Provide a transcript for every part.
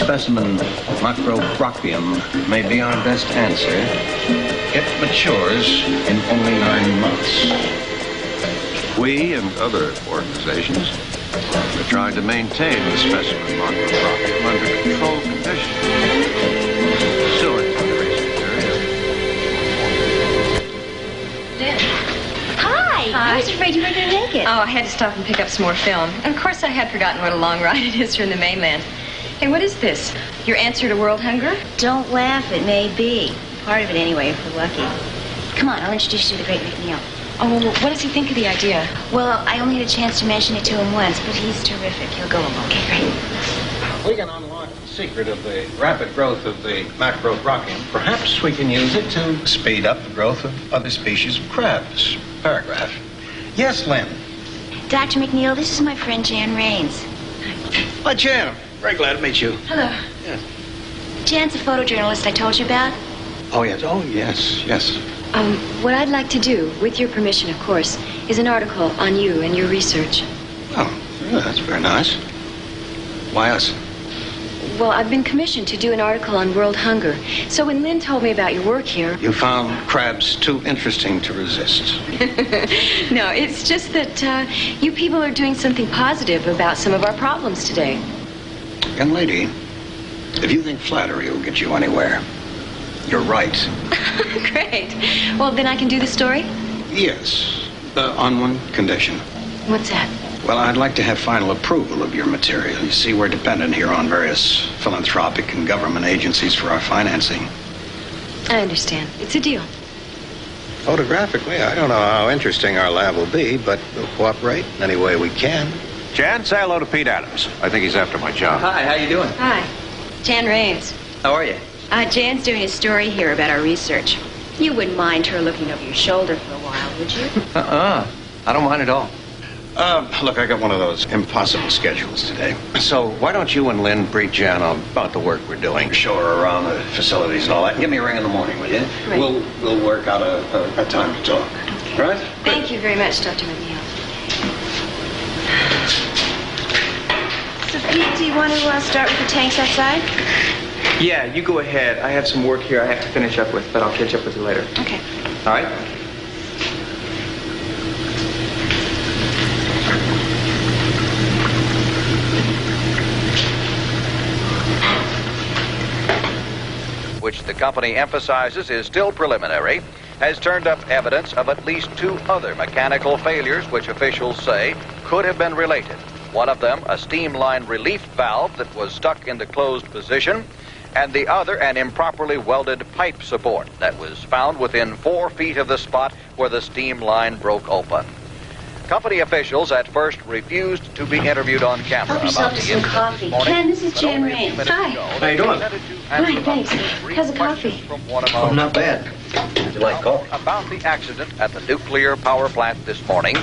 specimen macrobrachium may be our best answer. It matures in only 9 months. We and other organizations are trying to maintain the specimen macrobrachium under controlled conditions. Still in the research area. Hi! I was afraid you were going to make it. Oh, I had to stop and pick up some more film. And of course I had forgotten what a long ride it is from the mainland. Hey, what is this? Your answer to world hunger? Don't laugh, it may be. Part of it anyway, if we're lucky. Come on, I'll introduce you to the great McNeil. Oh, well, what does he think of the idea? Well, I only had a chance to mention it to him once, but he's terrific. He'll go along. Okay, great. We can unlock the secret of the rapid growth of the macrobrachium. Perhaps we can use it to speed up the growth of other species of crabs. Paragraph. Yes, Lynn. Dr. McNeil, this is my friend Jan Raines. Hi, Jan. Very glad to meet you. Hello. Yes. Jan's the photojournalist I told you about. Oh, yes. Oh, yes. Yes. What I'd like to do, with your permission, of course, is an article on you and your research. Oh, yeah, that's very nice. Why us? Well, I've been commissioned to do an article on world hunger. So when Lynn told me about your work here... You found crabs too interesting to resist. No, it's just that you people are doing something positive about some of our problems today. Young lady, if you think flattery will get you anywhere, you're right. Great. Well, then I can do the story? Yes, on one condition. What's that? Well, I'd like to have final approval of your material. You see, we're dependent here on various philanthropic and government agencies for our financing. I understand. It's a deal. Photographically, I don't know how interesting our lab will be, but we'll cooperate in any way we can. Jan, say hello to Pete Adams. I think he's after my job. Hi, how you doing? Hi. Jan Raines. How are you? Jan's doing a story here about our research. You wouldn't mind her looking over your shoulder for a while, would you? I don't mind at all. Look, I got one of those impossible schedules today. So why don't you and Lynn brief Jan about the work we're doing? Show her around the facilities and all that. Give me a ring in the morning, will you? Right. We'll work out a time to talk. Okay. All right? Thank you very much, Dr. McNeil. So, Pete, do you want to start with the tanks outside? Yeah, you go ahead. I have some work here I have to finish up with, but I'll catch up with you later. Okay. All right? Which the company emphasizes is still preliminary, has turned up evidence of at least 2 other mechanical failures which officials say could have been related. One of them, a steam line relief valve that was stuck in the closed position, and the other, an improperly welded pipe support that was found within 4 feet of the spot where the steam line broke open. Company officials at first refused to be interviewed on camera Help yourself about to the some incident coffee. this morning, Ken, this is but Jan only a few Raines. minutes Hi. ago, How they you doing? decided to Fine, answer about thanks. 3 How's the questions coffee? from one of our not bad. Would you like coffee? About the accident at the nuclear power plant this morning,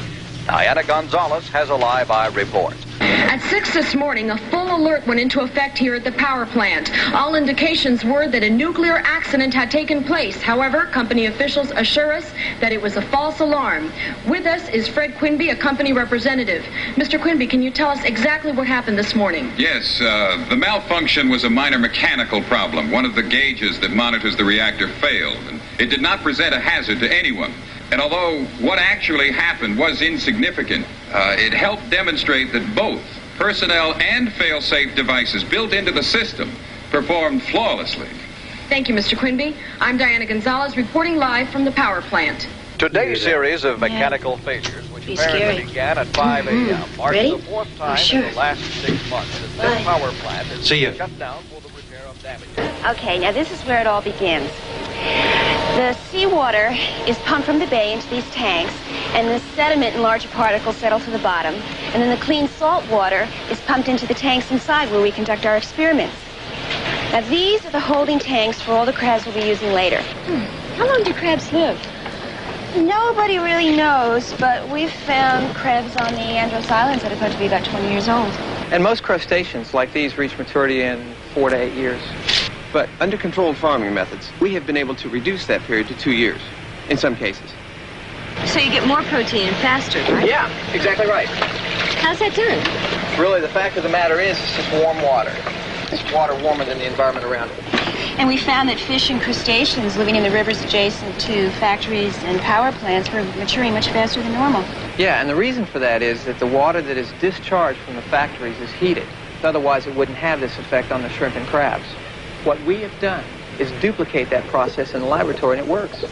Diana Gonzalez has a live-eye report. At 6 this morning, a full alert went into effect here at the power plant. All indications were that a nuclear accident had taken place. However, company officials assure us that it was a false alarm. With us is Fred Quinby, a company representative. Mr. Quinby, can you tell us exactly what happened this morning? Yes, the malfunction was a minor mechanical problem. One of the gauges that monitors the reactor failed, and it did not present a hazard to anyone. And although what actually happened was insignificant, it helped demonstrate that both personnel and fail-safe devices built into the system performed flawlessly. Thank you, Mr. Quinby. I'm Diana Gonzalez, reporting live from the power plant. Today's series of mechanical failures, which Be apparently scary. began at 5 a.m., marks Ready? the 4th time sure. in the last 6 months that this power plant has been shut down for the repair of damage. Okay, now this is where it all begins. The seawater is pumped from the bay into these tanks, and the sediment and larger particles settle to the bottom. And then the clean salt water is pumped into the tanks inside where we conduct our experiments. Now these are the holding tanks for all the crabs we'll be using later. How long do crabs live? Nobody really knows, but we've found crabs on the Andros Islands that are thought to be about 20 years old. And most crustaceans like these reach maturity in 4 to 8 years. But under controlled farming methods, we have been able to reduce that period to 2 years, in some cases. So you get more protein and faster, right? Yeah, exactly right. How's that done? Really, the fact of the matter is, it's just warm water. It's water warmer than the environment around it. And we found that fish and crustaceans living in the rivers adjacent to factories and power plants were maturing much faster than normal. Yeah, and the reason for that is that the water that is discharged from the factories is heated. Otherwise, it wouldn't have this effect on the shrimp and crabs. What we have done is duplicate that process in the laboratory, and it works.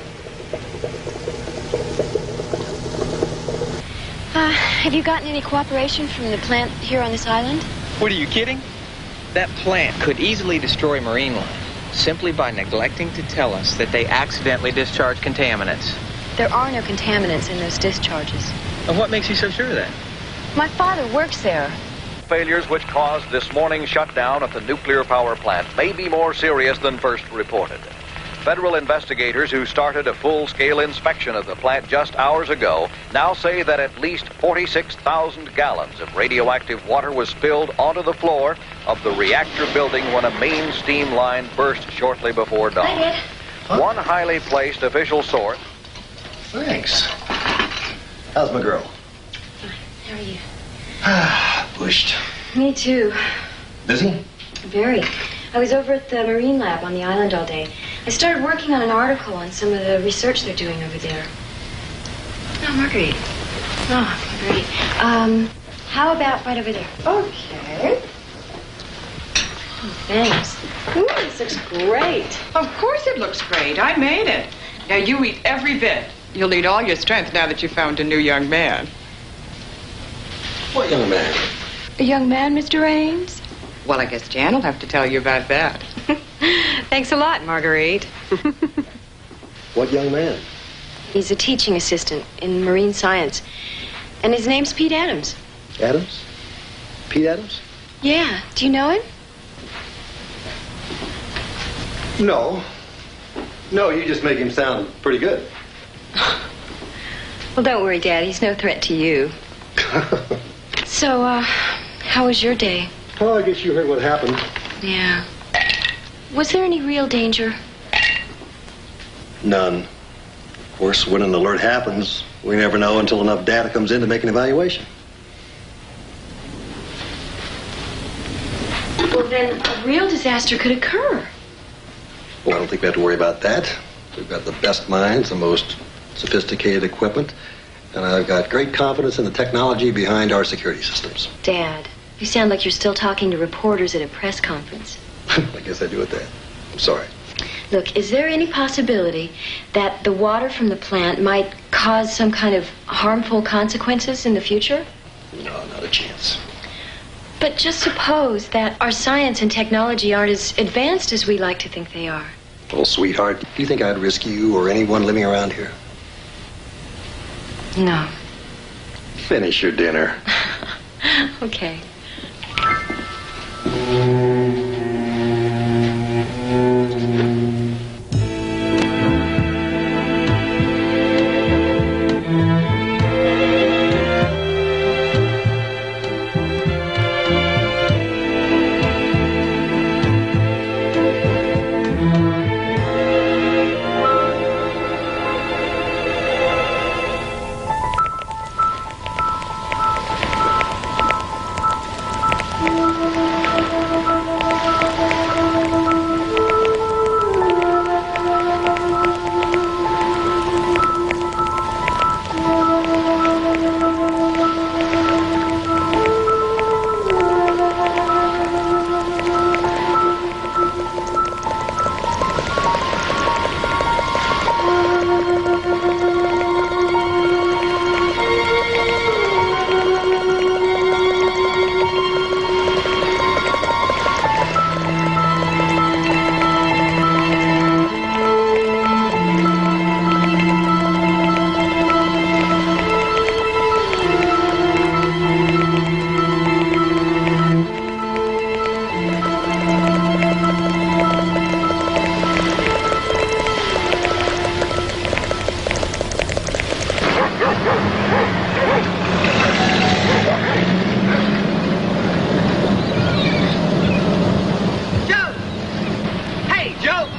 Have you gotten any cooperation from the plant here on this island? What, are you kidding? That plant could easily destroy marine life simply by neglecting to tell us that they accidentally discharge contaminants. There are no contaminants in those discharges. And what makes you so sure of that? My father works there. Failures which caused this morning's shutdown at the nuclear power plant may be more serious than first reported. Federal investigators who started a full-scale inspection of the plant just hours ago now say that at least 46,000 gallons of radioactive water was spilled onto the floor of the reactor building when a main steam line burst shortly before dawn. Huh? One highly placed official source. Thanks. How's my girl? How are you? Bushed. Me too. Busy? Very. I was over at the Marine Lab on the island all day. I started working on an article on some of the research they're doing over there. Oh, Marguerite. Oh, Marguerite. How about right over there? Okay. Oh, thanks. Ooh, this looks great. Of course it looks great. I made it. Now you eat every bit. You'll need all your strength now that you found a new young man. What young man? A young man, Mr. Ames? Well, I guess Jan will have to tell you about that. Thanks a lot, Marguerite. What young man? He's a teaching assistant in marine science. And his name's Pete Adams. Adams? Pete Adams? Yeah. Do you know him? No. No, you just make him sound pretty good. Well, don't worry, Dad. He's no threat to you. So, how was your day? Oh, I guess you heard what happened. Yeah. Was there any real danger? None. Of course, when an alert happens, we never know until enough data comes in to make an evaluation. Well, then a real disaster could occur. Well, I don't think we have to worry about that. We've got the best minds, the most sophisticated equipment, and I've got great confidence in the technology behind our security systems. Dad, you sound like you're still talking to reporters at a press conference. I guess I do at that. I'm sorry. Look, is there any possibility that the water from the plant might cause some kind of harmful consequences in the future? No, not a chance. But just suppose that our science and technology aren't as advanced as we like to think they are. Well, sweetheart, do you think I'd risk you or anyone living around here? No. Finish your dinner. Okay.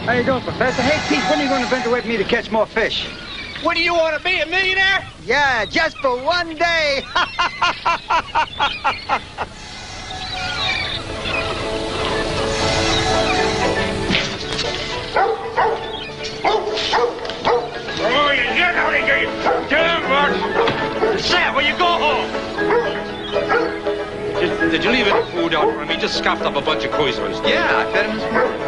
How you doing, Professor? Hey, Pete, when are you going to venture away from me to catch more fish? What do you want to be, a millionaire? Yeah, just for one day. leaving the food out for him. He just scoffed up a bunch of Koizmans. Yeah, I fed him this morning.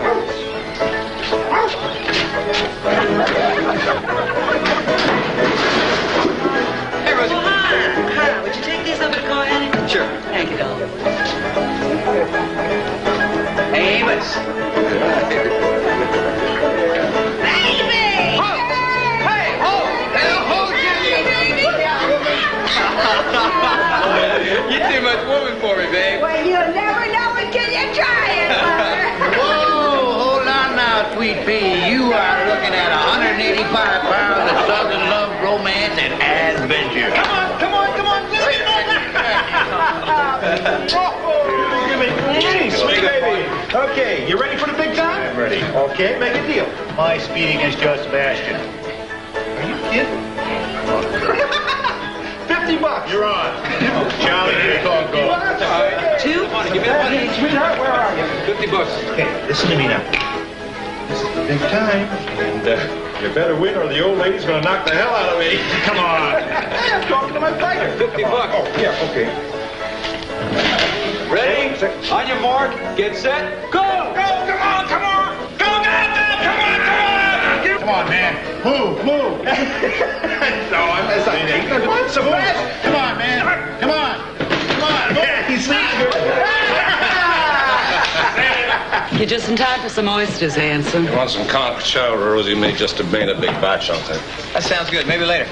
Hey, Rosie. Well, hi. Would you take these over to go ahead? Sure. Thank you, darling. Hey, Amos. Baby! Oh! Hey! Oh! Oh, you're too much woman for me, babe. Well, you'll never know until you try it, Mother. Whoa, hold on now, sweet pea. You are looking at 185 pounds of southern love, romance, and adventure. Come on. Sweet baby. Okay, you ready for the big time? I'm ready. Okay, make a deal. My speed against Judge Sebastian. Are you kidding? $50. You're on. Charlie, your call go. Two? Come on, give me the money. Sweetheart, where are you? $50. Okay, listen to me now. This is the big time, and you better win or the old lady's gonna knock the hell out of me. Come on. Hey, I'm talking to my fighter. $50. Oh, yeah, okay. Ready? On your mark, get set, go! Go, come on! Come on! Come on, man. Move. No, that's not taking it. Come on, Sebastian. Come on, man. Come on. Yeah, he sleeps good. You're just in time for some oysters, handsome. You want some conch shell, Rosie? Made just a made a big batch on there. That sounds good. Maybe later.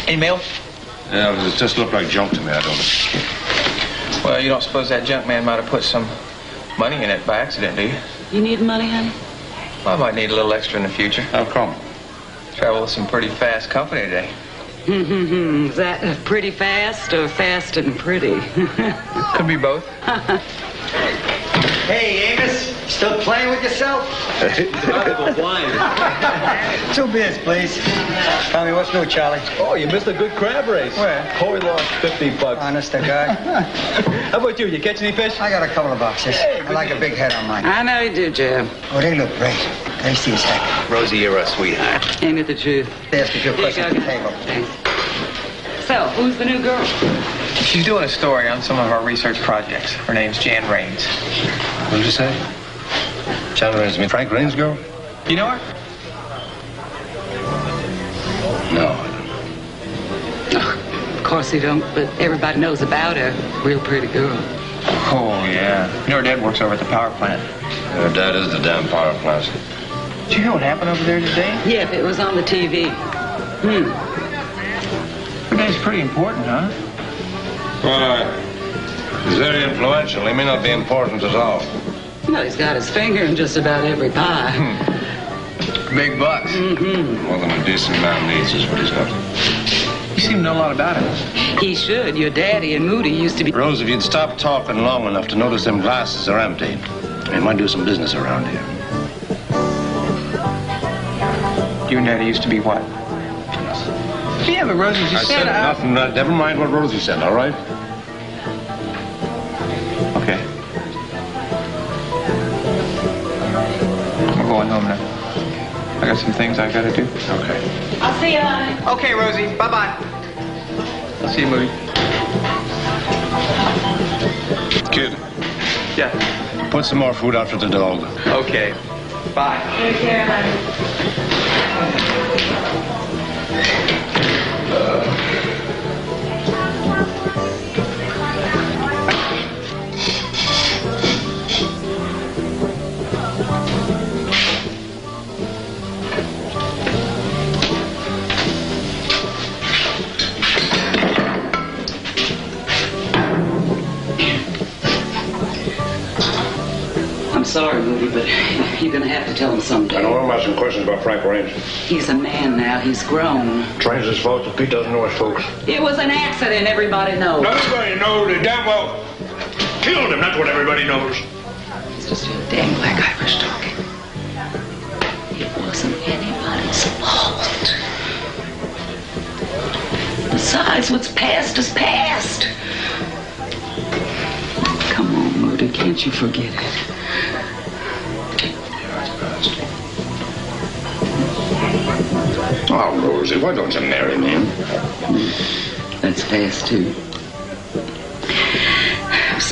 Any mail? Yeah, it just looked like junk to me. I don't know. Well, you don't suppose that junk man might have put some money in it by accident, do you? You need money, honey? Well, I might need a little extra in the future. How come? Travel with some pretty fast company today. Is that pretty fast or fast and pretty? Could be both. Hey, Amos, still playing with yourself? Two beers, please. Tell me, what's new, Charlie? Oh, you missed a good crab race. Where? Corey lost $50. Honest to God. How about you? You catch any fish? I got a couple of boxes. I like a big head on mine. I know you do, Jim. Oh, they look great. Tasty as heck. Rosie, you're a sweetheart. Ain't it the truth? They ask a few questions at the table. Thanks. So, who's the new girl? She's doing a story on some of our research projects. Her name's Jan Raines. What did you say? John Raines, mean Frank Raines' girl? You know her? No. Of course you don't, but everybody knows about her. Real pretty girl. Oh, yeah. You know her dad works over at the power plant. Her dad is the damn power plant. Did you hear what happened over there today? Yep, it was on the TV. Her dad's pretty important, huh? He's very influential. He may not be important at all. No, he's got his finger in just about every pie. Big bucks. More than a decent man needs is what he's got. You seem to know a lot about him. He should. Your daddy and Moody used to be... Rose, if you'd stop talking long enough to notice them glasses are empty, we might do some business around here. You and Daddy used to be what? Yeah, but Rosie just I said nothing. Never mind what Rosie said, all right? Okay. We're going home now. I got some things I gotta do. Okay. I'll see you, honey. Okay, Rosie. Bye-bye. I'll see you, Moody. Kid, Yeah. put some more food out for the dog. Okay. Bye. Take care, honey. I'm sorry, Moody, but you're going to have to tell him someday. I don't want to ask some questions about Frank Raines. He's a man now. He's grown. Trains his folks, if Pete doesn't know his folks. It was an accident. Everybody knows. Nobody knows. They damn well killed him. That's what everybody knows. It's just your dang black Irish talking. It wasn't anybody's fault. Besides, what's past is past. Come on, Moody. Can't you forget it? Oh, Rosie, why don't you marry me? That's past, too.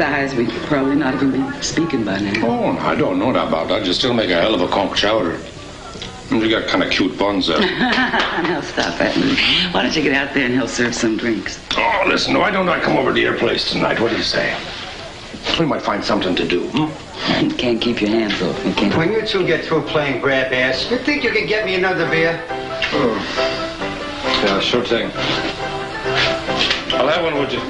Besides, we'd probably not even be speaking by now. Oh, I don't know that about that. You still make a hell of a conch chowder. And you got kind of cute buns there. Now stop that. Why don't you get out there and he'll serve some drinks? Oh, listen, why don't I come over to your place tonight? What do you say? We might find something to do, You can't keep your hands off me, can you? When you two get through playing grab ass, you think you can get me another beer? Yeah, sure thing. I'll have one, would you?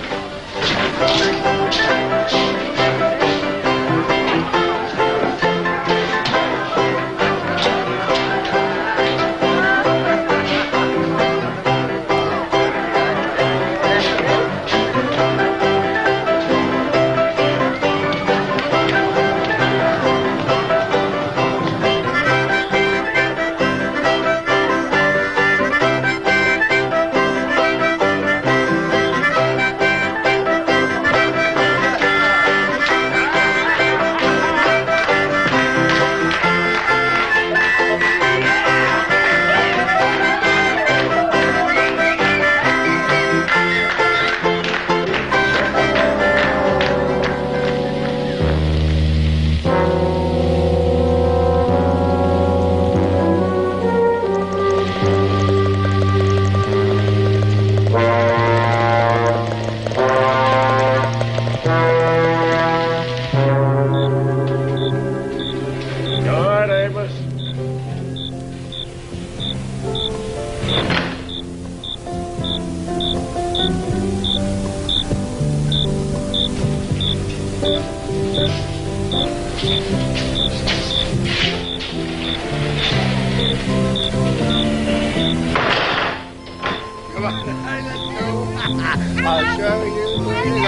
I'll show you where to go.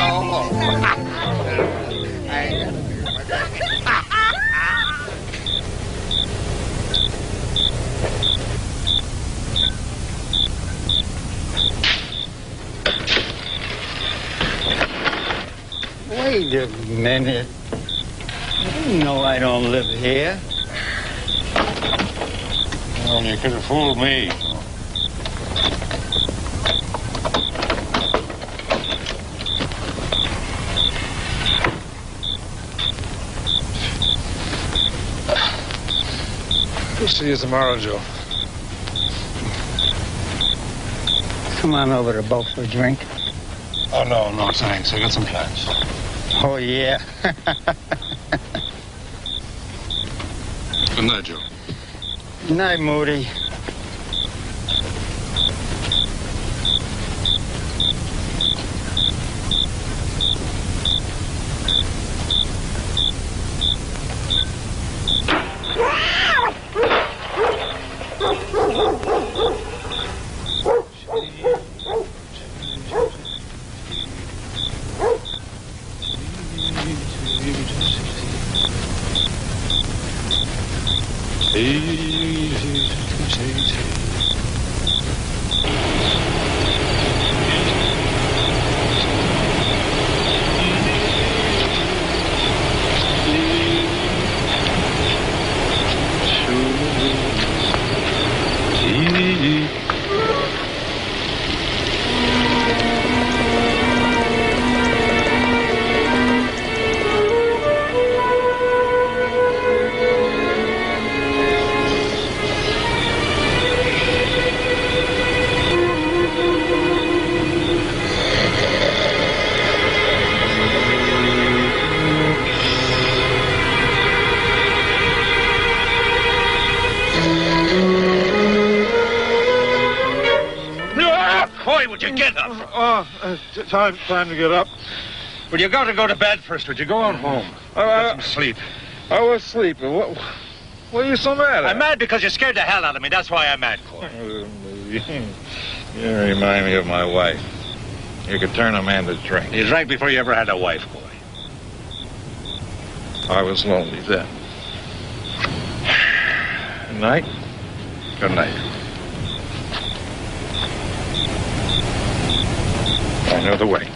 Wait a minute. You know I don't live here. Well, you could have fooled me. We'll see you tomorrow, Joe. Come on over to the boat for a drink. Oh, no, thanks. I got some plans. Oh, yeah. Good night, Joe. Good night, Moody. Time to get up. Well, you got to go to bed first. Would you go on home? Get some sleep. I was sleeping. What are you so mad at? I'm mad because you scared the hell out of me. That's why I'm mad, Coy. You remind me of my wife. You could turn a man to drink. You drank before you ever had a wife, Coy. I was lonely then. Good night. Good night. I know the way.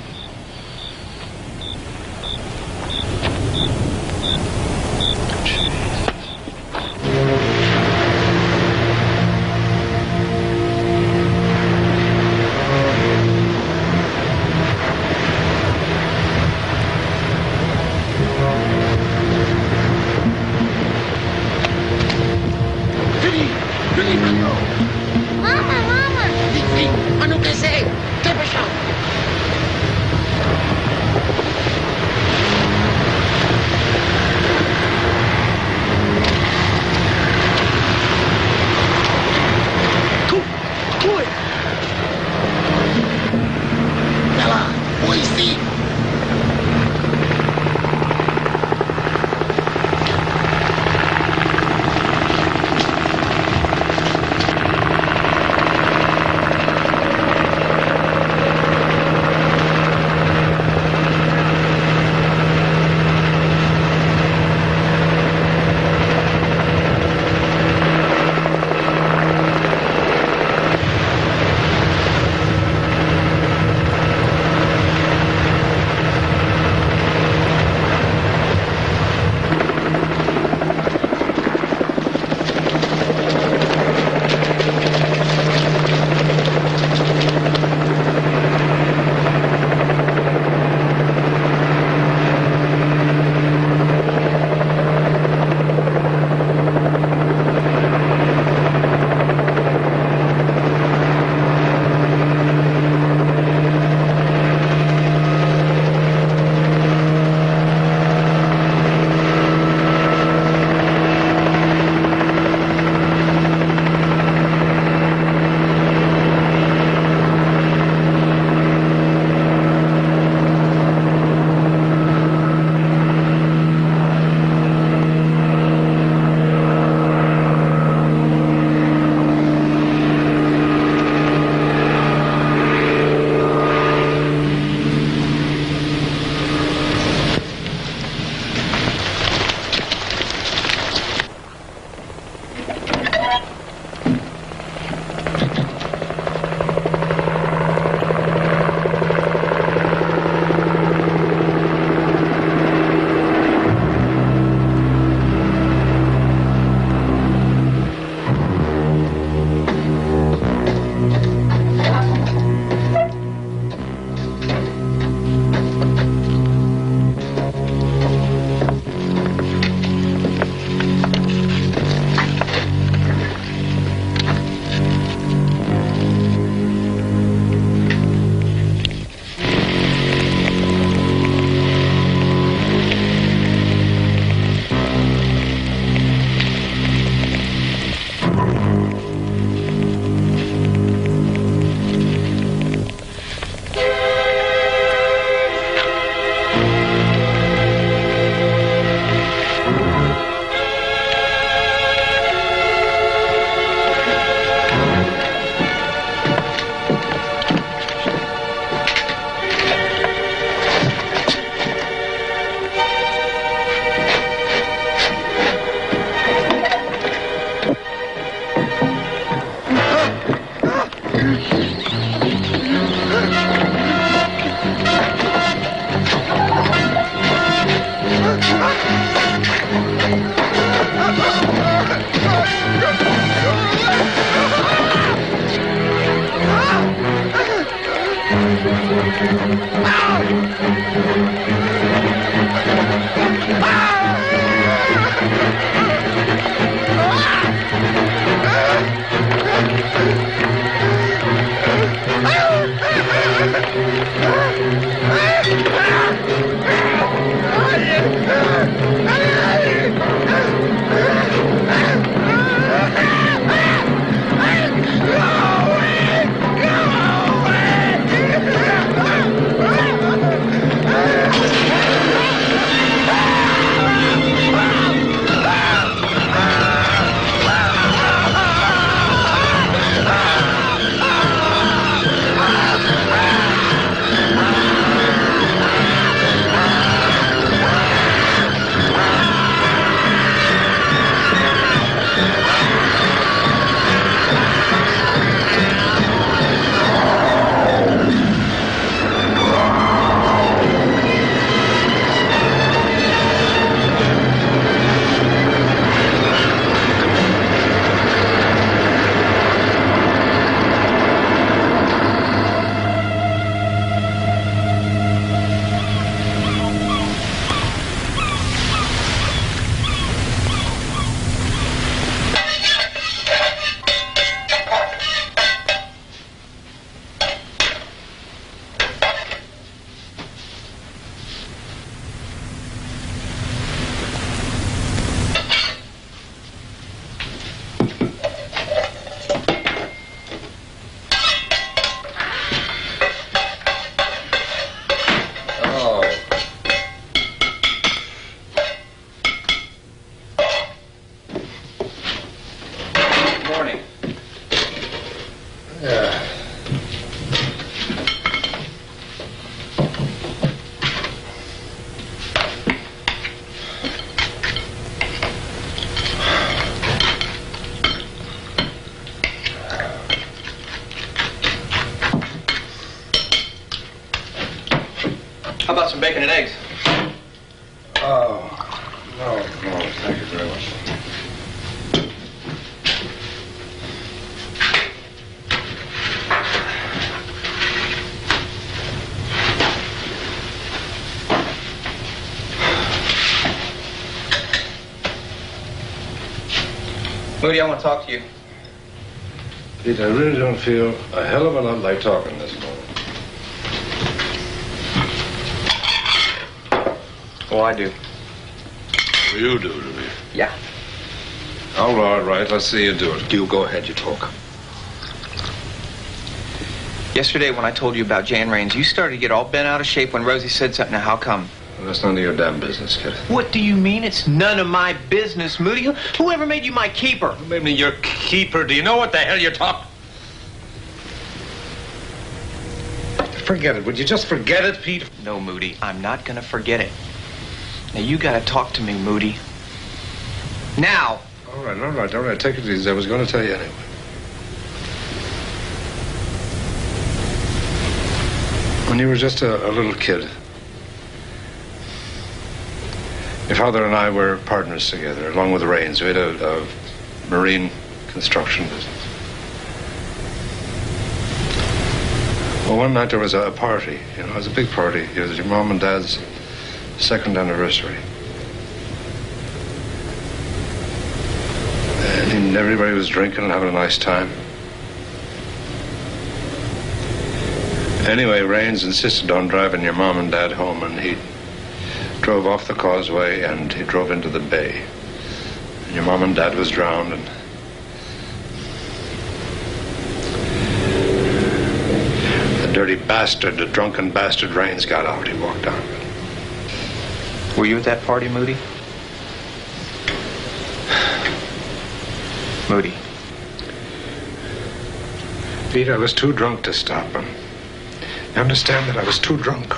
How about some bacon and eggs? Oh, no, thank you very much. Moody, I want to talk to you. Pete, I really don't feel a hell of a lot like talking this morning. Oh, I do. You do to me? Yeah. All right, let's see you do it. You go ahead, you talk. Yesterday when I told you about Jan Raines, you started to get all bent out of shape when Rosie said something. Now, how come? Well, that's none of your damn business, kid. What do you mean it's none of my business, Moody? Whoever made you my keeper? Who made me your keeper? Do you know what the hell you're talking? Forget it. Would you just forget it, Pete? No, Moody, I'm not going to forget it. Now, you got to talk to me, Moody. Now. All right. Take it easy. I was going to tell you anyway. When you were just a little kid, your father and I were partners together, along with Raines. We had a marine construction business. Well, one night there was a party. You know, it was a big party. It was your mom and dad's second anniversary. And everybody was drinking and having a nice time. Anyway, Raines insisted on driving your mom and dad home, and he drove off the causeway and he drove into the bay. And your mom and dad was drowned, and the dirty bastard, the drunken bastard Raines got out. He walked out. Were you at that party, Moody? Moody. Pete, I was too drunk to stop him. You understand that I was too drunk?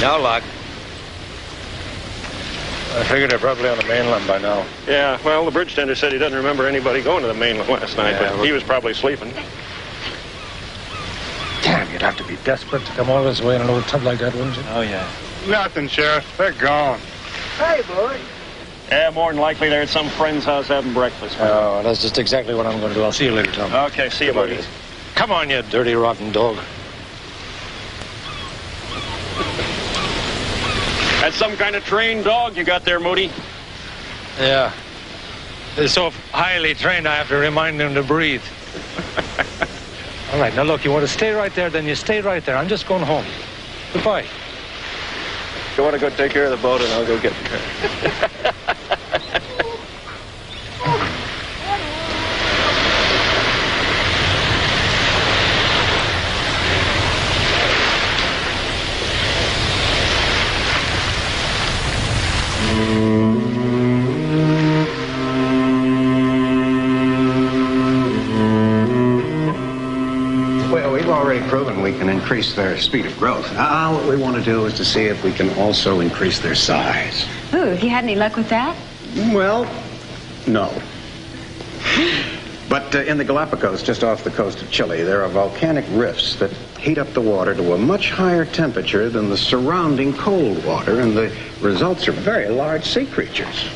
No luck. I figured they're probably on the mainland by now. Yeah, well, the bridge tender said he doesn't remember anybody going to the mainland last night, but he was probably sleeping. Damn, you'd have to be desperate to come all this way in an old tub like that, wouldn't you? Oh, yeah. Nothing, Sheriff. They're gone. Hey, boy. Yeah, more than likely they're at some friend's house having breakfast. Oh, that's just exactly what I'm going to do. I'll see you later, Tom. Okay, see you, buddy. Come on, you dirty, rotten dog. That's some kind of trained dog you got there, Moody. Yeah. They're so highly trained I have to remind them to breathe. All right, now look, you want to stay right there, then you stay right there. I'm just going home. Goodbye. You want to go take care of the boat, and I'll go get the car. Well, we've already proven we can increase their speed of growth. Now, what we want to do is to see if we can also increase their size. Ooh, have you had any luck with that? Well, no. But in the Galapagos, just off the coast of Chile, there are volcanic rifts that heat up the water to a much higher temperature than the surrounding cold water, and the results are very large sea creatures.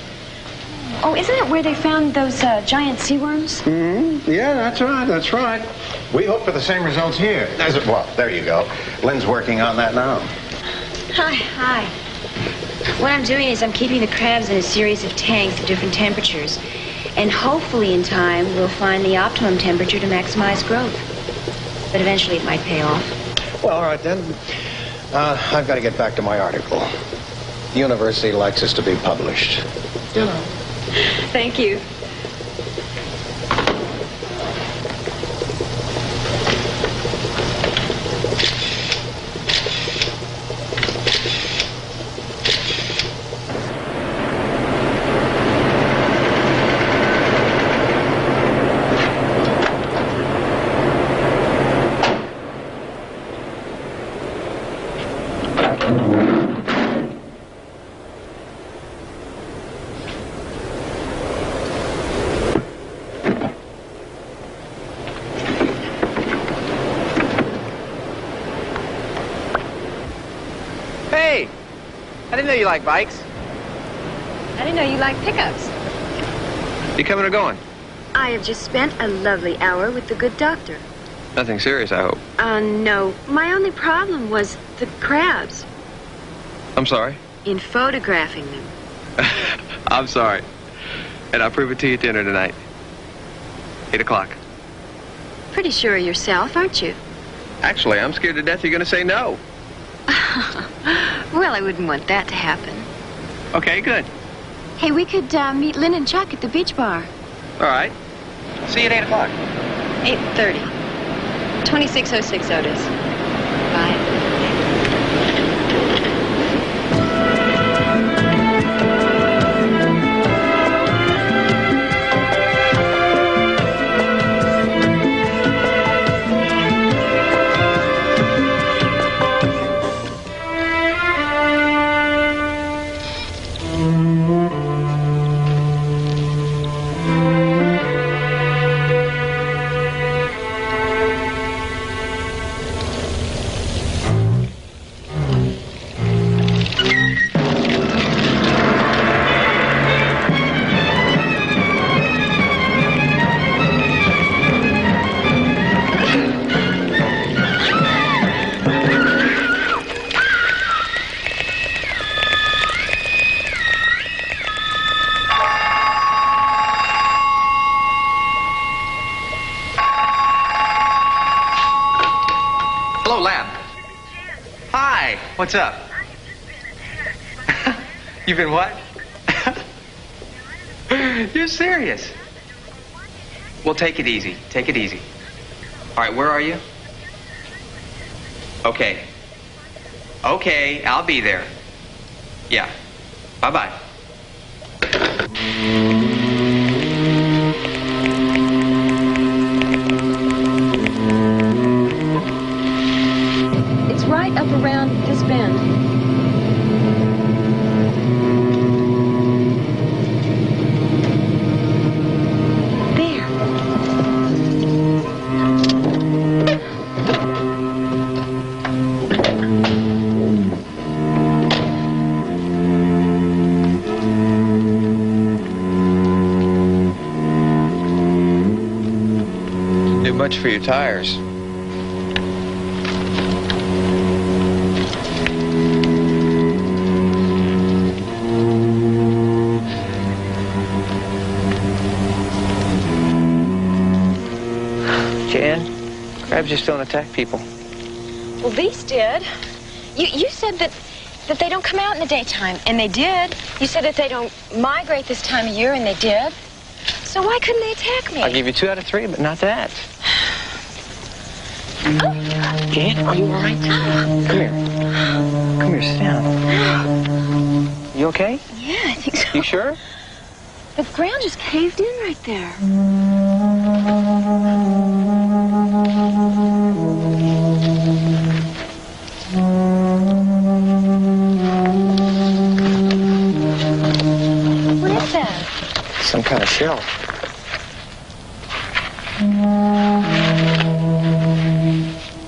Oh, isn't it where they found those giant sea worms? Mm-hmm. Yeah, that's right. We hope for the same results here. Well, there you go. Lynn's working on that now. Hi. What I'm doing is I'm keeping the crabs in a series of tanks at different temperatures. And hopefully in time, we'll find the optimum temperature to maximize growth. But eventually it might pay off. Well, all right then. I've got to get back to my article. The university likes us to be published. You know. Thank you. Hey, I didn't know you liked bikes. I didn't know you liked pickups. You coming or going? I have just spent a lovely hour with the good doctor. Nothing serious, I hope. No. My only problem was the crabs. I'm sorry. In photographing them. I'm sorry. And I'll prove it to you at dinner tonight. 8 o'clock. Pretty sure of yourself, aren't you? Actually, I'm scared to death you're going to say no. Well, I wouldn't want that to happen. Okay, good. Hey, we could meet Lynn and Chuck at the beach bar. All right. See you at 8 o'clock. 8:30. 2606 Otis. Bye. Hello, Lab. Hi. What's up? You've been what? You're serious? Well, take it easy. Take it easy. All right, where are you? Okay. Okay, I'll be there. Yeah. Bye-bye. It's right up around this bend. much for your tires. Jan, crabs just don't attack people. Well, these did. You said that they don't come out in the daytime, and they did. You said that they don't migrate this time of year, and they did. So why couldn't they attack me? I'll give you 2 out of 3, but not that. Jan, are you all right? Come here. Come here, sit down. You okay? Yeah, I think so. You sure? The ground just caved in right there. What is that? Some kind of shell.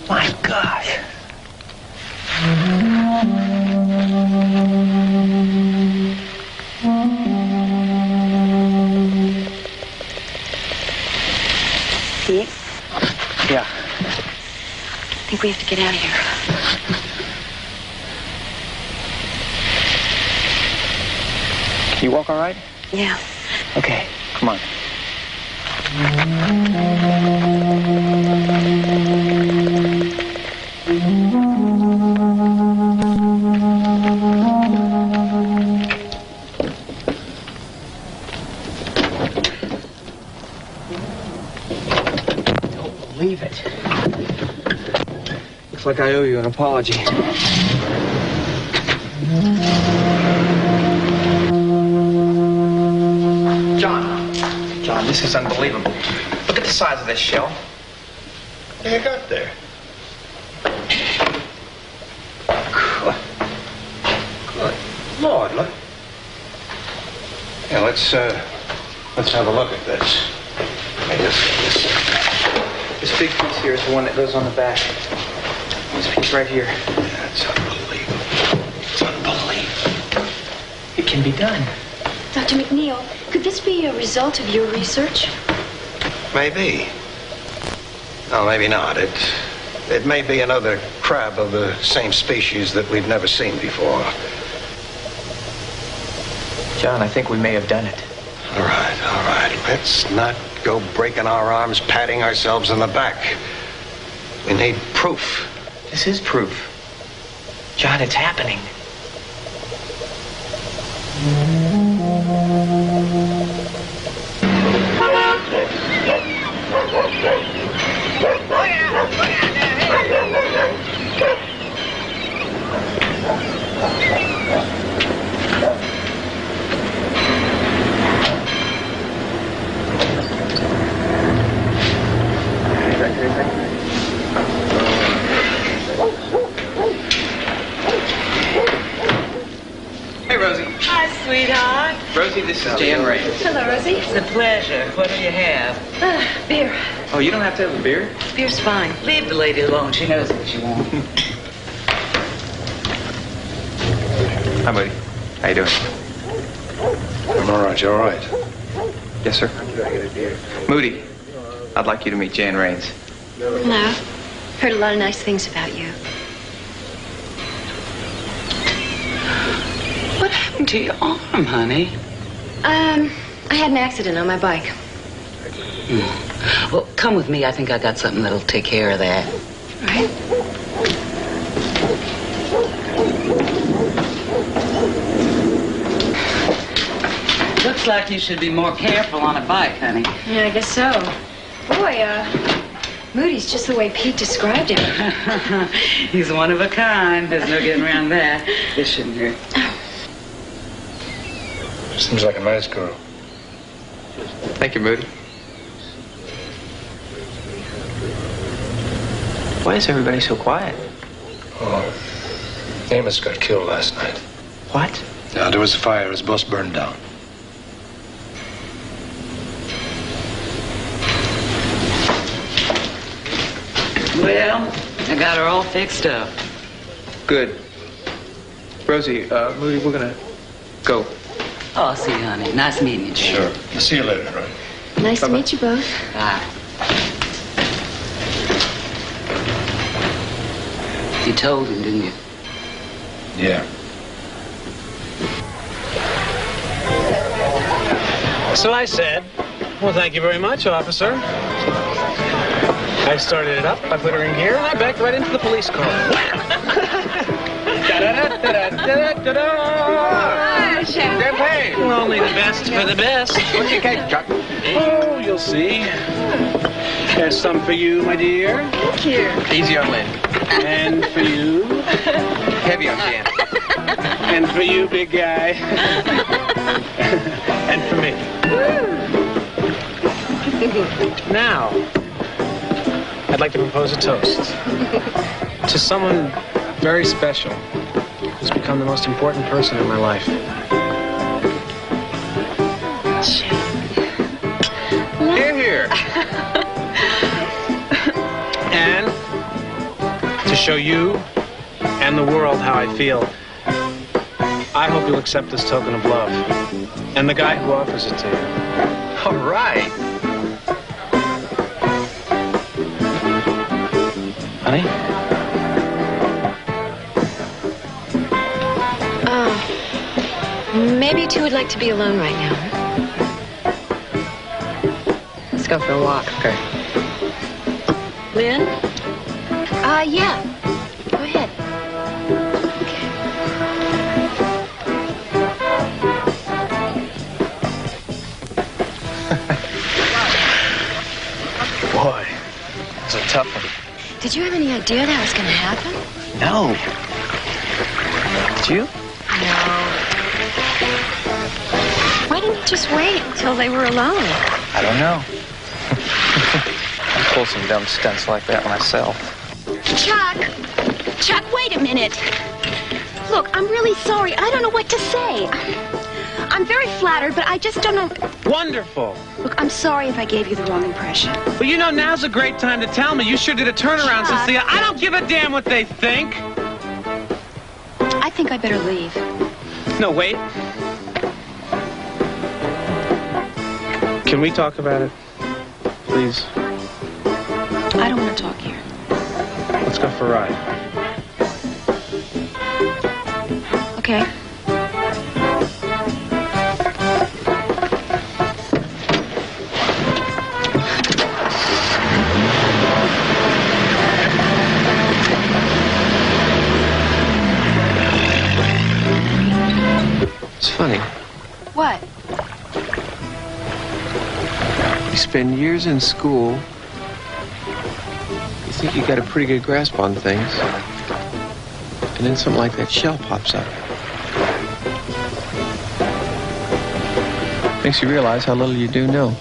My gosh. Pete? Yeah. I think we have to get out of here. You walk all right? Yeah. Okay, come on. Don't believe it. Looks like I owe you an apology. John, this is unbelievable. Look at the size of this shell. What you got there? Good Lord, look. Yeah, let's have a look at this. Hey, This big piece here is the one that goes on the back. This piece right here. That's unbelievable. It's unbelievable. It can be done. Dr. McNeil, could this be a result of your research? Maybe. No, maybe not. It may be another crab of the same species that we've never seen before. John, I think we may have done it. All right, all right. Let's not go breaking our arms, patting ourselves in the back. We need proof. This is proof. John, it's happening. Hey, Rosie. Hi, sweetheart. Rosie, this is Jan Ray. Hello, Rosie. It's a pleasure. What do you have? Beer. Oh, you don't have to have a beer? Beer's fine. Leave the lady alone. She knows what you want. Hi, buddy. How you doing? I'm all right. You all right? Yes, sir. Moody, I'd like you to meet Jan Raines. Hello. Heard a lot of nice things about you. What happened to your arm, honey? I had an accident on my bike. Well, come with me. I think I got something that'll take care of that. All right. Looks like you should be more careful on a bike, honey. Yeah, I guess so. Boy, Moody's just the way Pete described him. He's one of a kind. There's no getting around that. This shouldn't hurt. Seems like a nice girl. Thank you, Moody. Why is everybody so quiet? Oh, Amos got killed last night. What? Yeah, there was a fire. His bus burned down. Well, I got her all fixed up. Good. Rosie, Moody, we're gonna go. Oh, I'll see you, honey. Nice meeting you. Sure. I'll see you later, right? Nice to meet you both. Bye. You told him, didn't you? Yeah. So I said, well, thank you very much, officer. I started it up, I put her in gear, and I backed right into the police car. Champagne. Well, only the best for the best. What's your cake, Chuck? Oh, you'll see. There's some for you, my dear. Thank you. Easy on Lynn. And for you. Heavy on Jan. And for you, big guy. And for me. Now, I'd like to propose a toast to someone very special who's become the most important person in my life. Hear, hear. And to show you and the world how I feel, I hope you'll accept this token of love. And the guy who offers it to you. All right. Honey? Maybe you two would like to be alone right now. Let's go for a walk. Okay. Lynn? Yeah. Go ahead. Boy, it's a tough one. Did you have any idea that was going to happen? No. Did you? No. Why didn't you just wait until they were alone? I don't know. I pull some dumb stunts like that myself. Chuck, wait a minute. Look, I'm really sorry. I don't know what to say. I'm very flattered, but I just don't know. Wonderful. Look, I'm sorry if I gave you the wrong impression. Well, you know, now's a great time to tell me. You sure did a turnaround since the... I don't give a damn what they think. I think I better leave. No, wait. Can we talk about it? Please. I don't want to talk here. Let's go for a ride. Okay. It's funny. What? You spend years in school. You think you got a pretty good grasp on things. And then something like that shell pops up. Makes you realize how little you do know.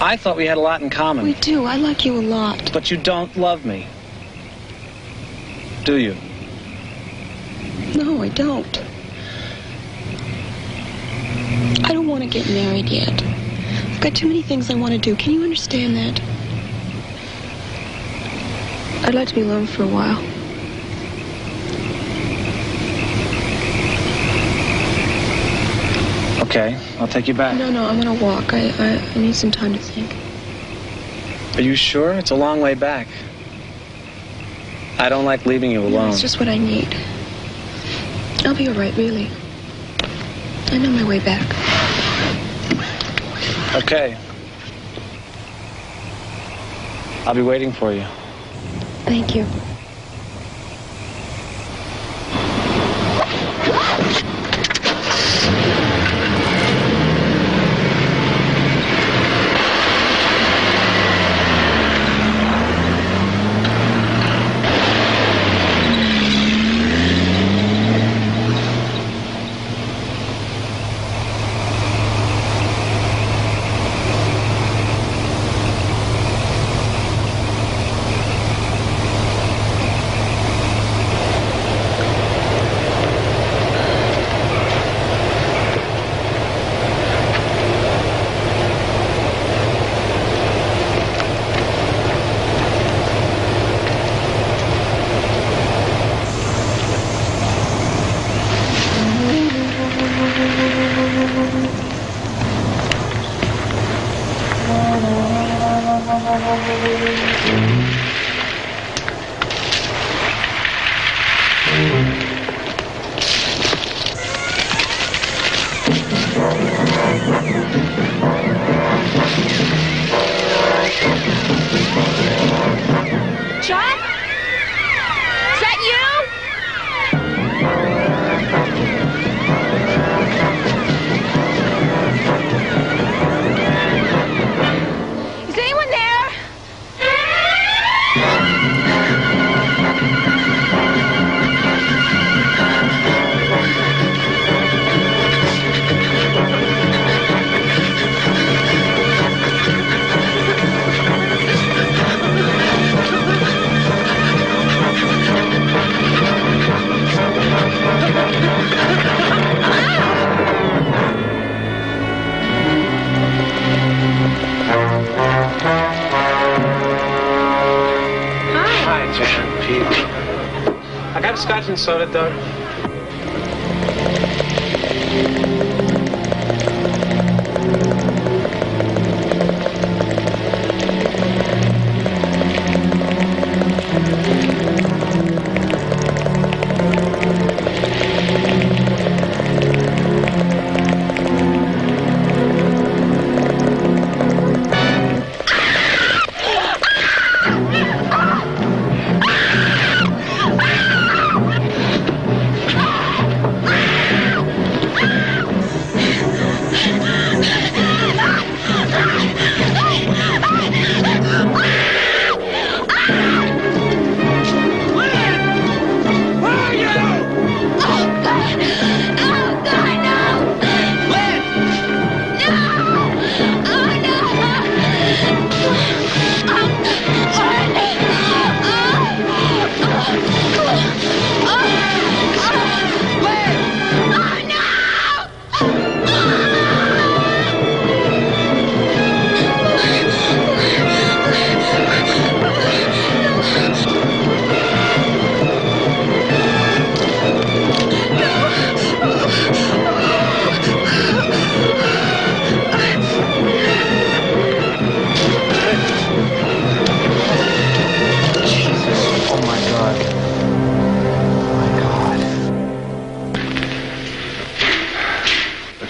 I thought we had a lot in common. We do. I like you a lot. But you don't love me. Do you? No, I don't. I don't want to get married yet. I've got too many things I want to do. Can you understand that? I'd like to be alone for a while. Okay, I'll take you back. No, I'm gonna walk. I need some time to think. Are you sure? It's a long way back. I don't like leaving you alone. No, it's just what I need. I'll be all right, really. I know my way back. Okay. I'll be waiting for you. Thank you. I got a scotch and soda, Doug.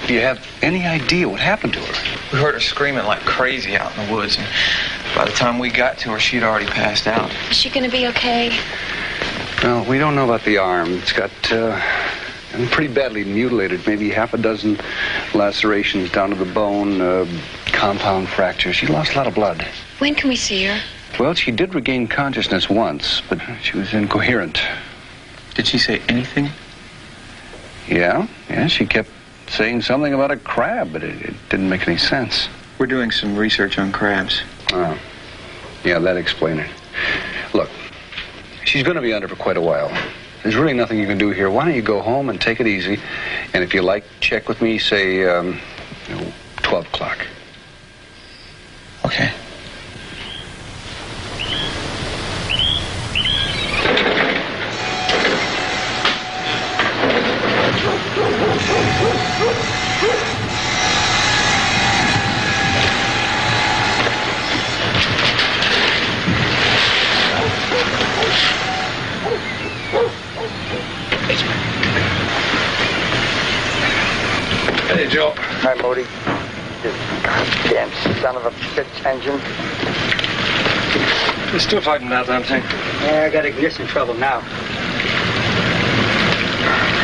Do you have any idea what happened to her? We heard her screaming like crazy out in the woods, and by the time we got to her, she'd already passed out. Is she going to be okay? Well, we don't know about the arm. It's got pretty badly mutilated, maybe half a dozen lacerations down to the bone, compound fractures. She lost a lot of blood. When can we see her? Well, she did regain consciousness once, but she was incoherent. Did she say anything? Yeah, she kept saying something about a crab, but it didn't make any sense. We're doing some research on crabs. Oh, yeah, that explains it. Look, she's going to be under for quite a while. There's really nothing you can do here. Why don't you go home and take it easy, and if you like, check with me, say, 12 o'clock. Okay. Hey, Joe. Hi, Modi. You goddamn son of a bitch engine. You're still fighting that damn thing? Yeah, I got ignition trouble now.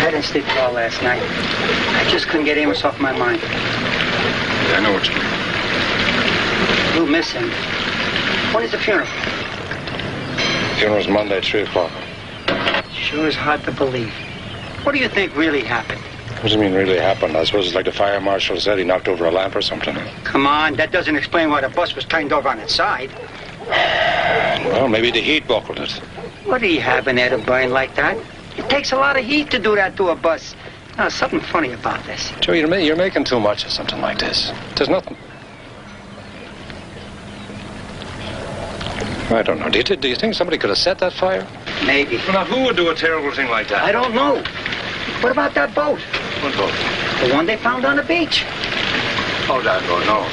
I didn't sleep at all last night. I just couldn't get Amos off my mind. Yeah, I know what you mean. We'll miss him. When is the funeral? Funeral's Monday at 3 o'clock. Sure is hard to believe. What do you think really happened? What do you mean really happened? I suppose it's like the fire marshal said, he knocked over a lamp or something. Come on, that doesn't explain why the bus was turned over on its side. Well, maybe the heat buckled it. What do you have in there to burn like that? It takes a lot of heat to do that to a bus. Now, something funny about this. Joe, you're making too much of something like this. There's nothing. I don't know. Do you think somebody could have set that fire? Maybe. Well, now, who would do a terrible thing like that? I don't know. What about that boat? What boat? The one they found on the beach. Oh, that boat. No.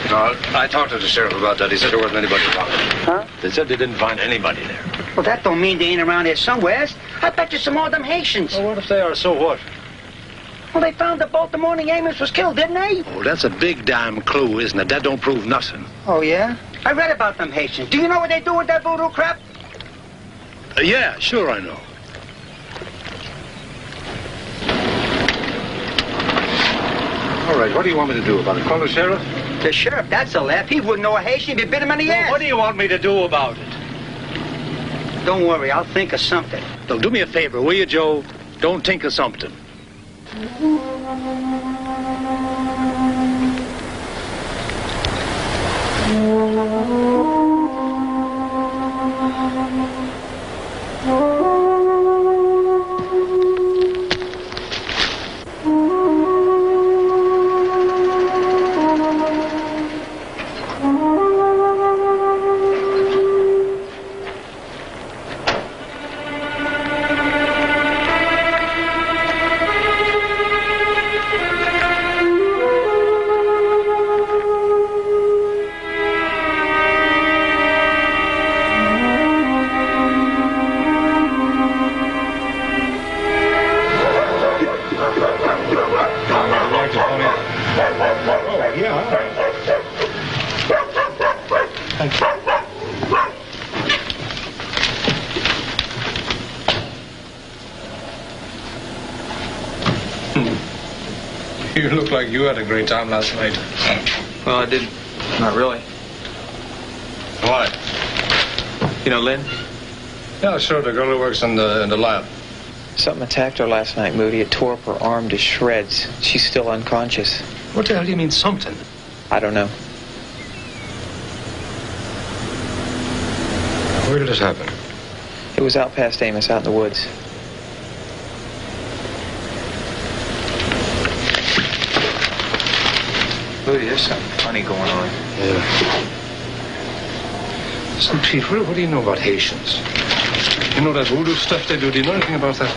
I talked to the sheriff about that. He said there wasn't anybody around. Huh? They said they didn't find anybody there. Well, that don't mean they ain't around here somewheres. I bet you some more of them Haitians. Well, what if they are? So what? Well, they found the boat the morning Amos was killed, didn't they? Oh, that's a big damn clue, isn't it? That don't prove nothing. Oh, yeah? I read about them Haitians. Do you know what they do with that voodoo crap? Yeah, sure I know. All right, what do you want me to do about it? Call the sheriff? The sheriff, that's a laugh. He wouldn't know a Haitian if you bit him in the ass. What do you want me to do about it? Don't worry, I'll think of something. Now, do me a favor, will you, Joe? Don't think of something. You look like you had a great time last night. Well, I didn't. Not really. Why? You know Lynn? Yeah, sure, the girl who works in the lab. Something attacked her last night, Moody. It tore up her arm to shreds. She's still unconscious. What the hell do you mean, something? I don't know. Where did this happen? It was out past Amos, out in the woods. Moody, there's something funny going on. Yeah. Listen, Pete, what do you know about Haitians? You know that voodoo stuff they do? Do you know anything about that?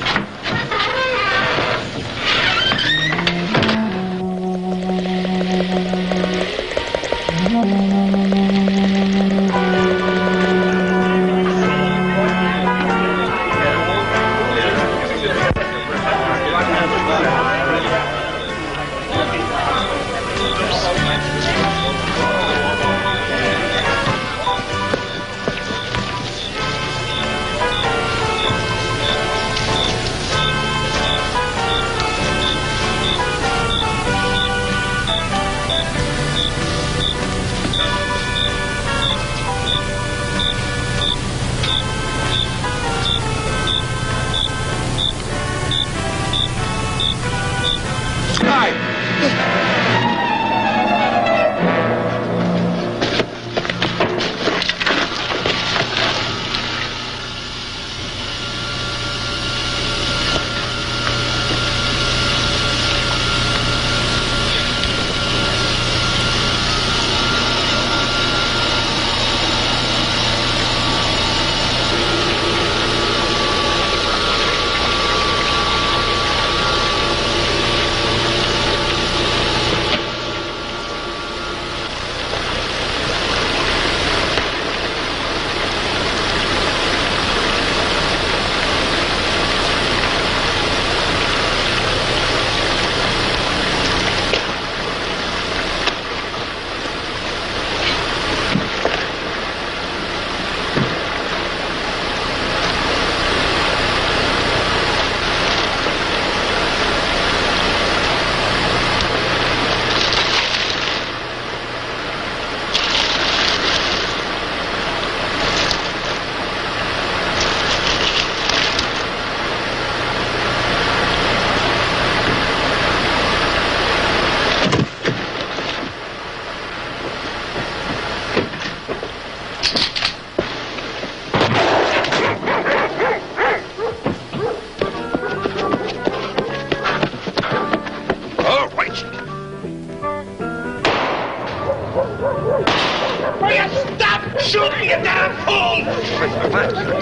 shooting, you damn fool!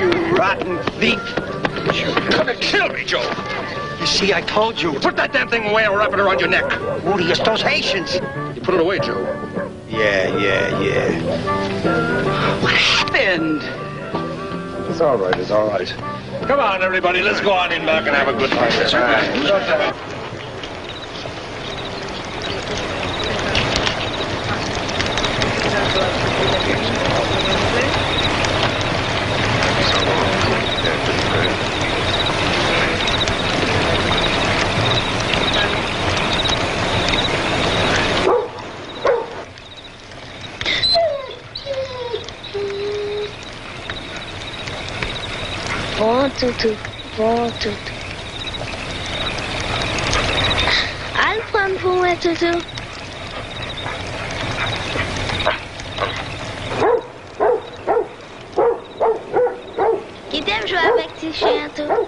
You rotten thief. You're gonna kill me, Joe. You see, I told you. Put that damn thing away or wrap it around your neck. Moody, it's those Haitians. You put it away, Joe. Yeah. What happened? It's all right, it's all right. Come on, everybody, let's go on in back and have a good time. That's right. Bon toutou, bon toutou. I'll prendre pour moi, toutou. Qui t'aime jouer avec tes chiens, tout?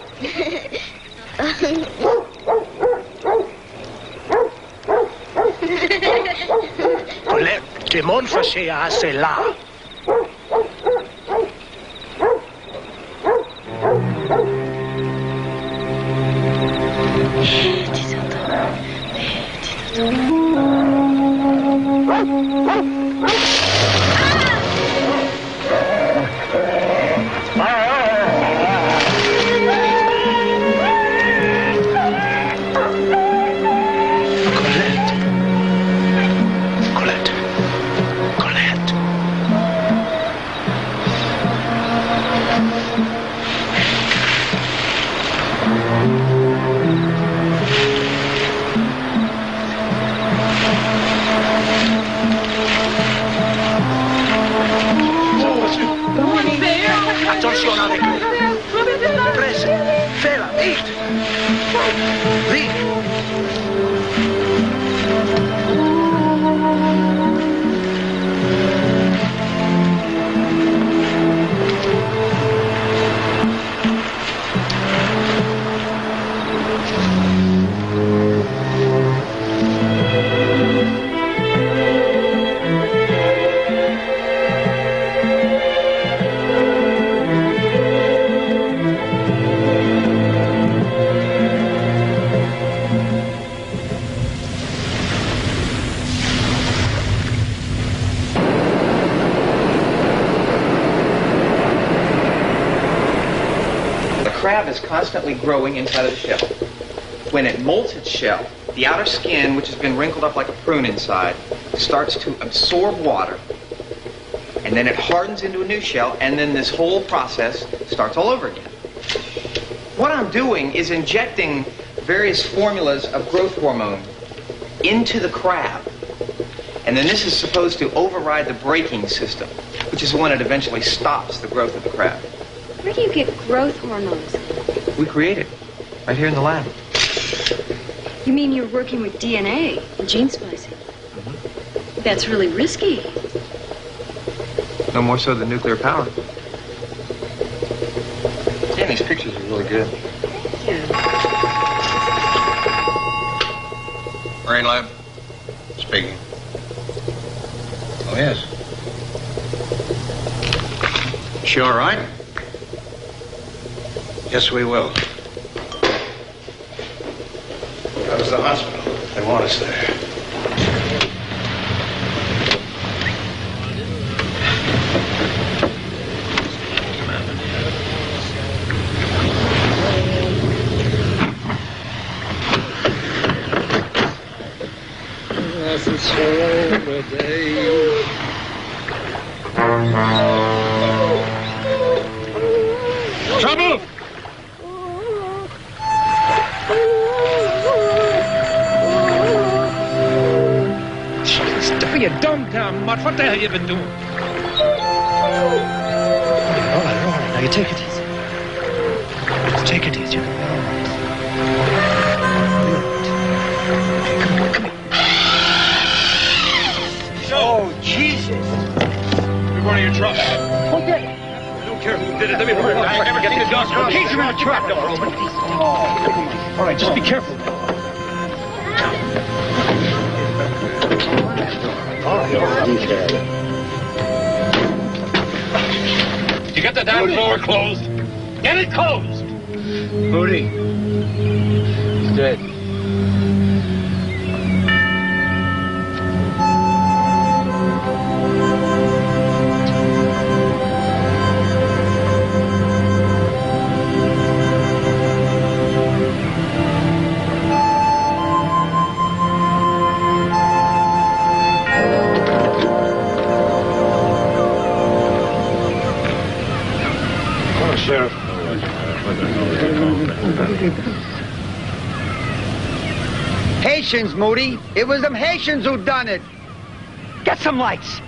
Colette, t'es mon fâché à assez là. Attention avec lui. Presse. Fais-la, vite. Vite. The crab is constantly growing inside of the shell. When it molts its shell, the outer skin, which has been wrinkled up like a prune inside, starts to absorb water, and then it hardens into a new shell, and then this whole process starts all over again. What I'm doing is injecting various formulas of growth hormone into the crab, and then this is supposed to override the braking system, which is the one that eventually stops the growth of the crab. Where do you get growth hormones? We create it right here in the lab. You mean you're working with DNA and gene splicing? That's really risky. No more so than nuclear power. And these pictures are really good. Yeah. Brain lab? Speaking. Oh, yes. She all right? Yes, we will. How's the hospital? They want us there. Trouble! Jesus, you dumb mutt. What the hell you been doing? All right. Now you take it easy. Just take it easy. Oh, Jesus. You're one of your trucks. Who did it? I don't care who did it. Let me hurry. I never get the dog. Keep him in the truck door open. All right, just be careful. All right. You get the down floor closed? Get it closed! Moody. He's dead. Sheriff. Haitians, Moody. It was them Haitians who done it. Get some lights.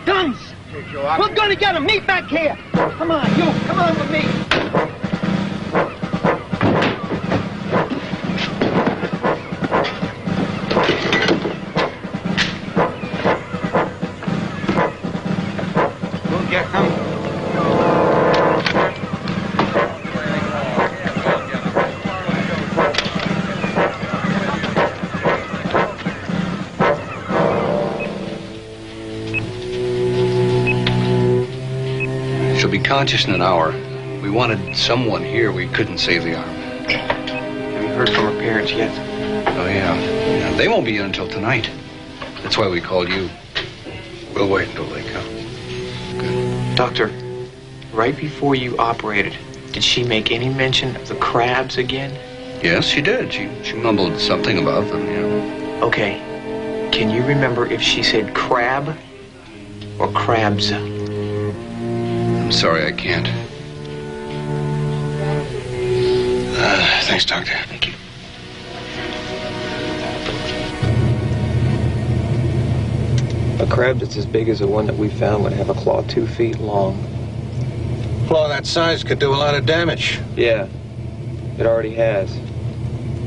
Guns. We're gonna get them. Meet back here. Come on, you. Come on with me. unconscious in an hour. We wanted someone here. We couldn't save the arm. Have you heard from her parents yet? Oh, yeah. They won't be in until tonight. That's why we called you. We'll wait until they come. Doctor, right before you operated, did she make any mention of the crabs again? Yes, she did. She mumbled something about them, yeah. Okay. Can you remember if she said crab or crabs? I'm sorry, I can't. Thanks, Doctor. Thank you. A crab that's as big as the one that we found would have a claw 2 feet long. Claw that size could do a lot of damage. Yeah, it already has.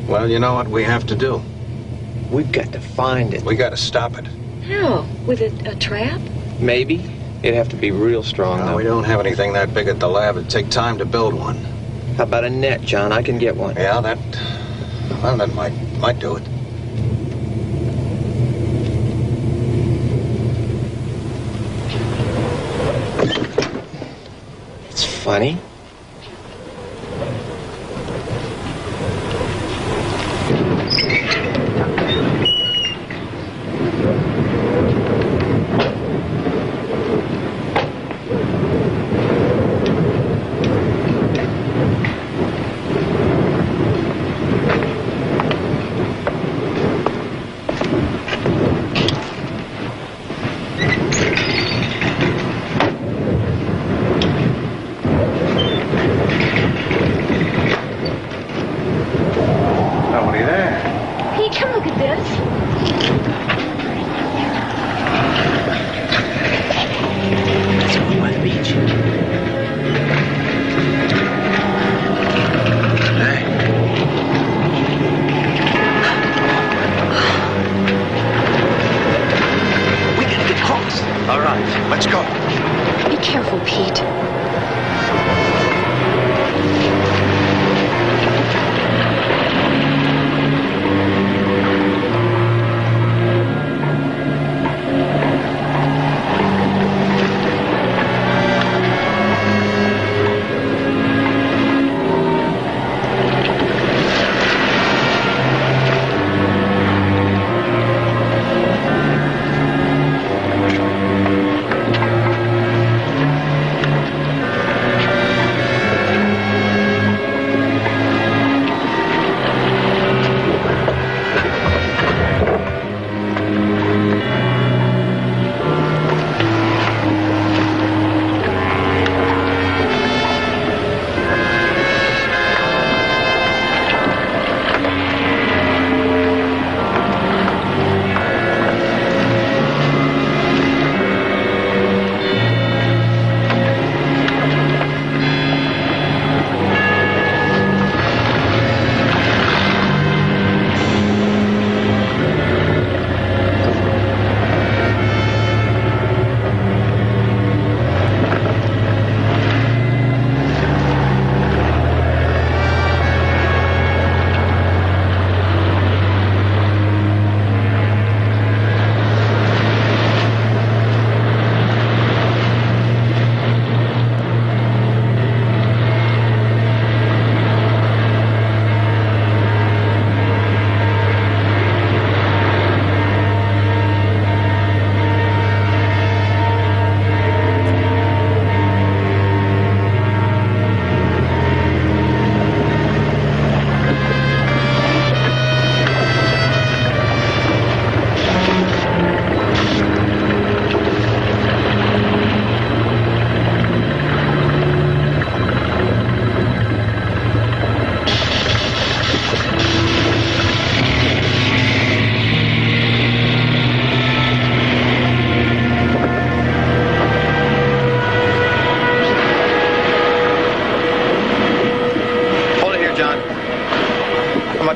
Well, you know what we have to do? We've got to find it. We got to stop it. How? With a trap? Maybe. It'd have to be real strong, though. We don't have anything that big at the lab. It'd take time to build one. How about a net, John? I can get one. Yeah, that might do it. It's funny.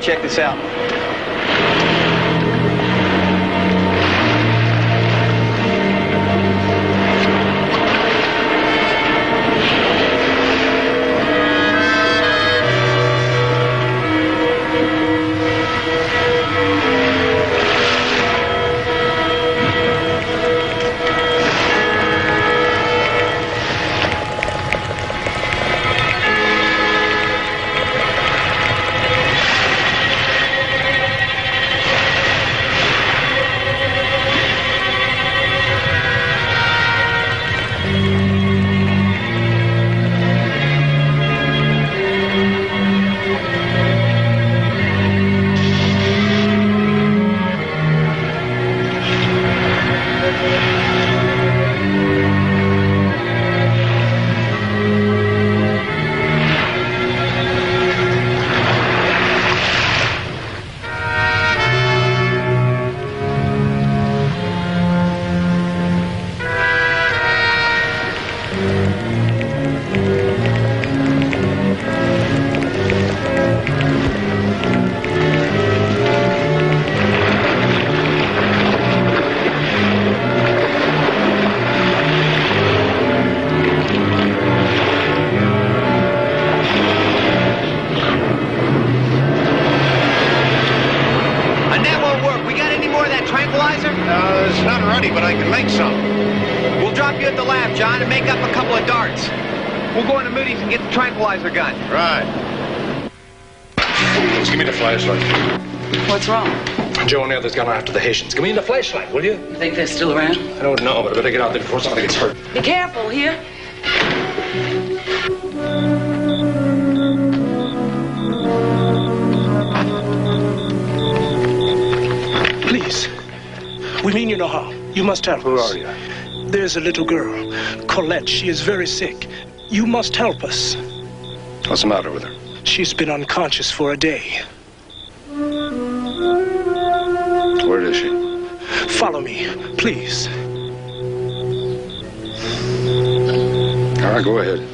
Check this out. money, but I can make some. We'll drop you at the lab, John, and make up a couple of darts. We'll go into Moody's and get the tranquilizer gun. Right. Just give me the flashlight. What's wrong? Joe and the others gone after the Haitians. Give me the flashlight, will you? You think they're still around? I don't know, but I better get out there before somebody gets hurt. Be careful here. Please. We mean you no harm. You must help us. Who are you? There's a little girl, Colette. She is very sick. You must help us. What's the matter with her? She's been unconscious for a day. Where is she? Follow me, please. All right, go ahead.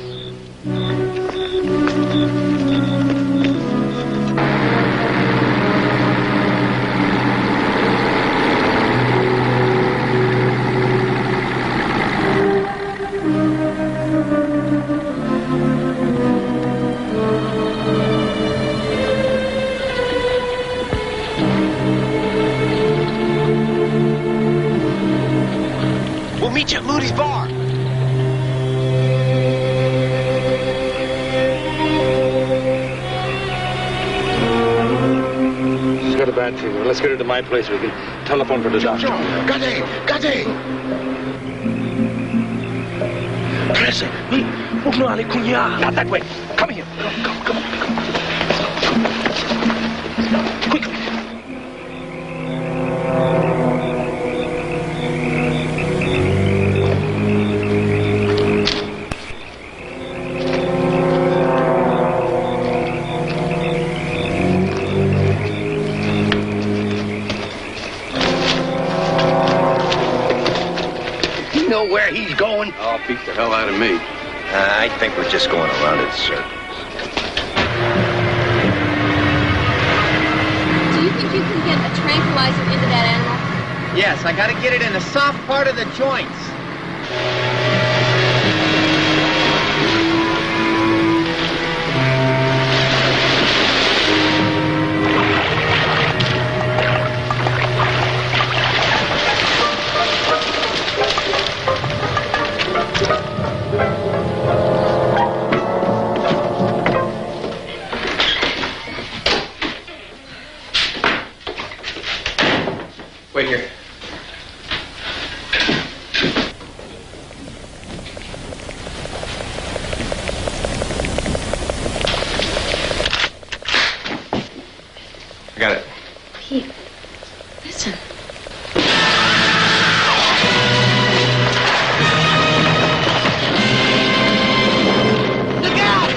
We'll meet you at Moody's bar. She's got a bad fever. Let's get her to my place. We can telephone for the doctor. Gade! Not that way. Come here. Come. Quickly. You know where he's going? Oh, beat the hell out of me. I think we're just going around in circles. Do you think you can get a tranquilizer into that animal? Yes, I gotta get it in the soft part of the joints. Wait here. I got it. Pete, listen. Look out!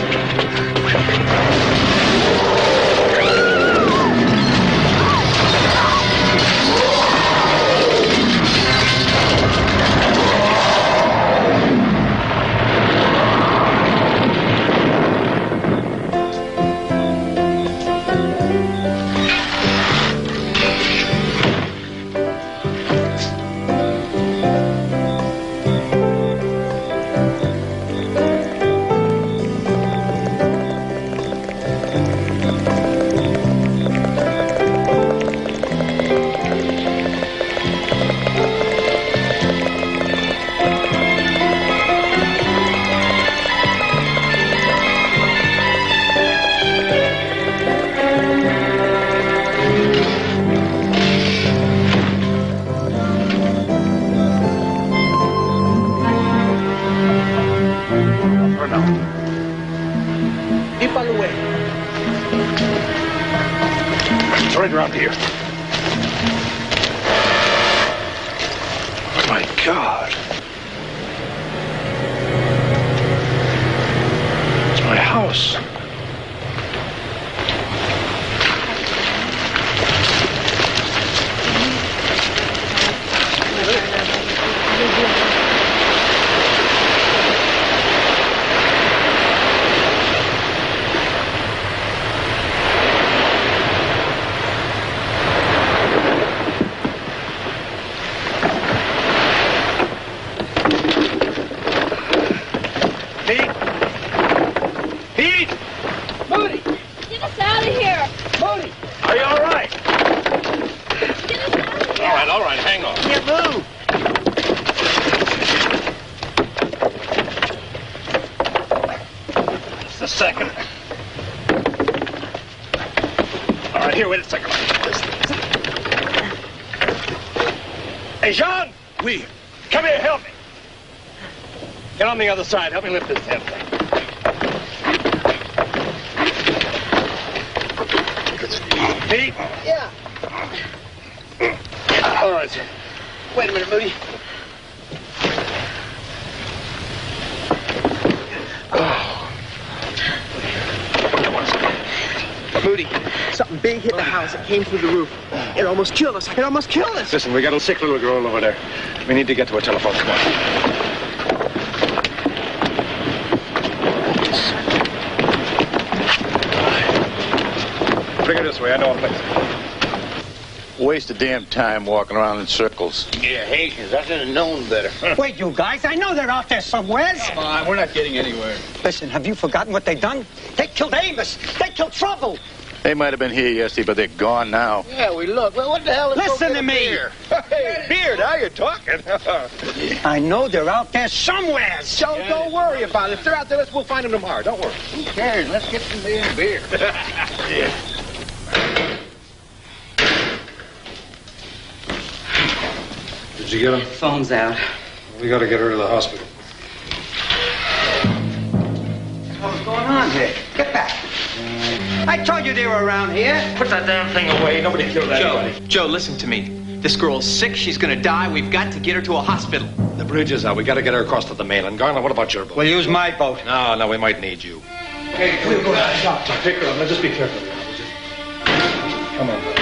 Keep on the way. It's right around here. Oh, my God. It's my house. Get us out of here! Moody! Are you all right? Get us out of here! All right, hang on. Can't move. Just a second. All right, here, wait a second. Hey, Jean! Oui. Come here, help me. Get on the other side. Help me lift this damn thing. Pete? Yeah. All right, sir. Wait a minute, Moody. Moody, something big hit the house. It came through the roof. It almost killed us. It almost killed us. Listen, we got a sick little girl over there. We need to get to a telephone. Come on. Bring her this way. I know a place. Waste of damn time walking around in circles. Yeah, Haitians. I should have known better. Wait, you guys. I know they're out there somewhere. Come on, we're not getting anywhere. Listen, have you forgotten what they done? They killed Amos. They killed Trouble. They might have been here yesterday, but they're gone now. Yeah, we look. Well, what the hell is Listen to me. Beer? Hey, beer, now you're talking. I know they're out there somewhere. So don't worry about it. If they're out there, we'll find them tomorrow. Don't worry. Who cares? Let's get some damn beer. Yeah. Did you get him? Phone's out. We got to get her to the hospital. What's going on here? Get back. I told you they were around here. Put that damn thing away. Nobody killed anybody. Joe, listen to me. This girl's sick. She's going to die. We've got to get her to a hospital. The bridge is out. We got to get her across to the mainland. Garner, what about your boat? We'll use my boat. No, we might need you. Hey, we'll go to the doctor. Pick her up. Now, just be careful. Come on, buddy.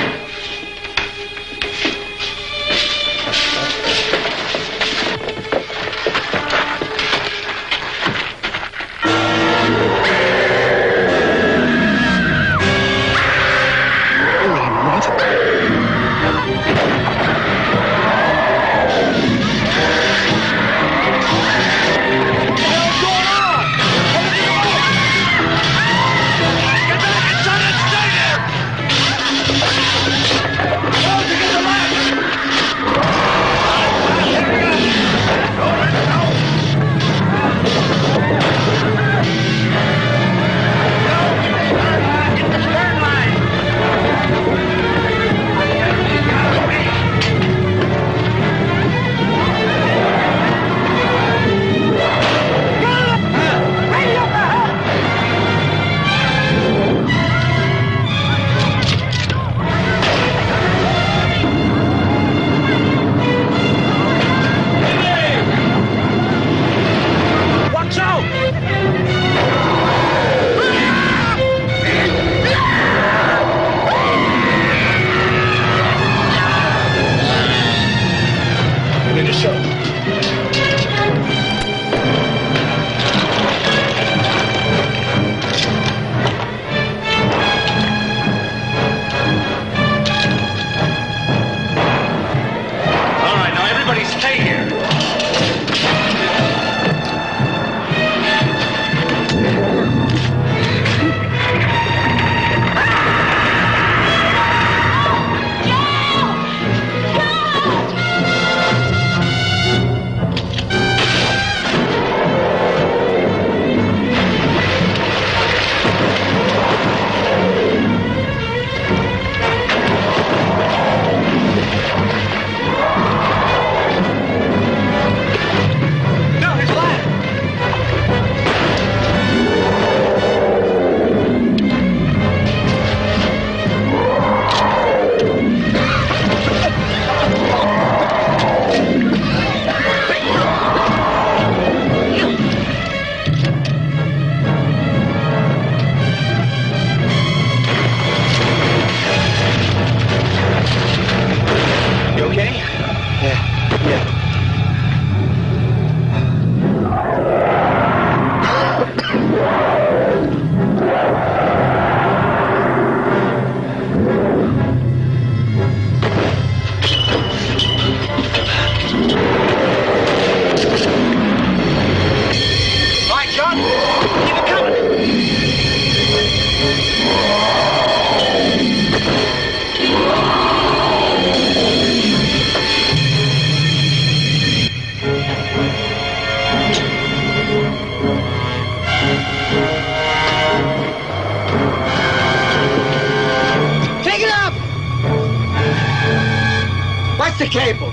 the cable.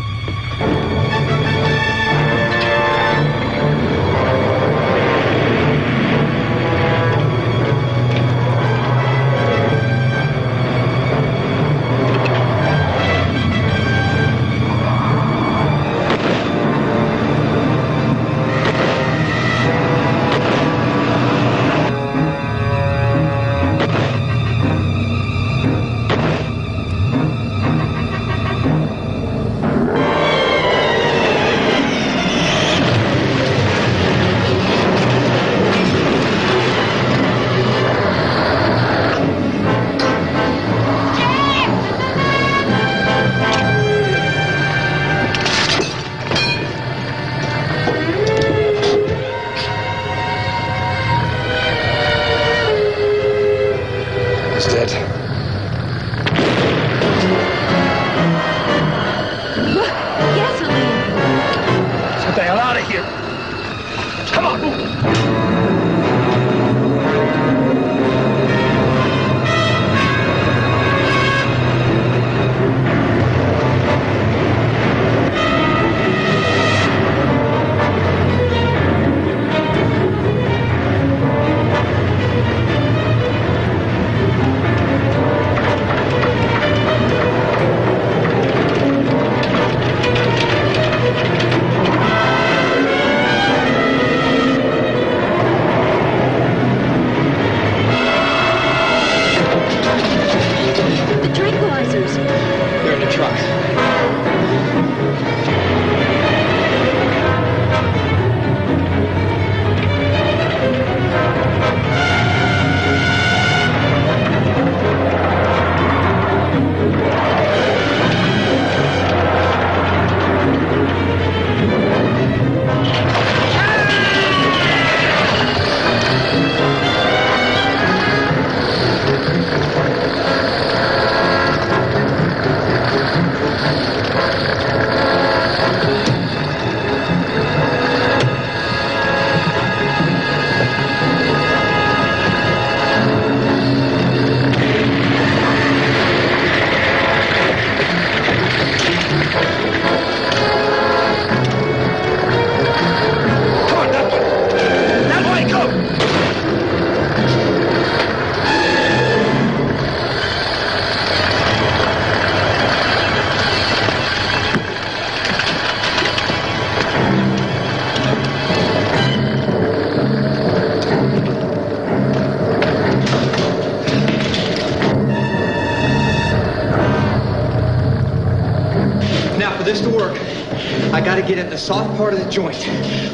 Get at the soft part of the joint.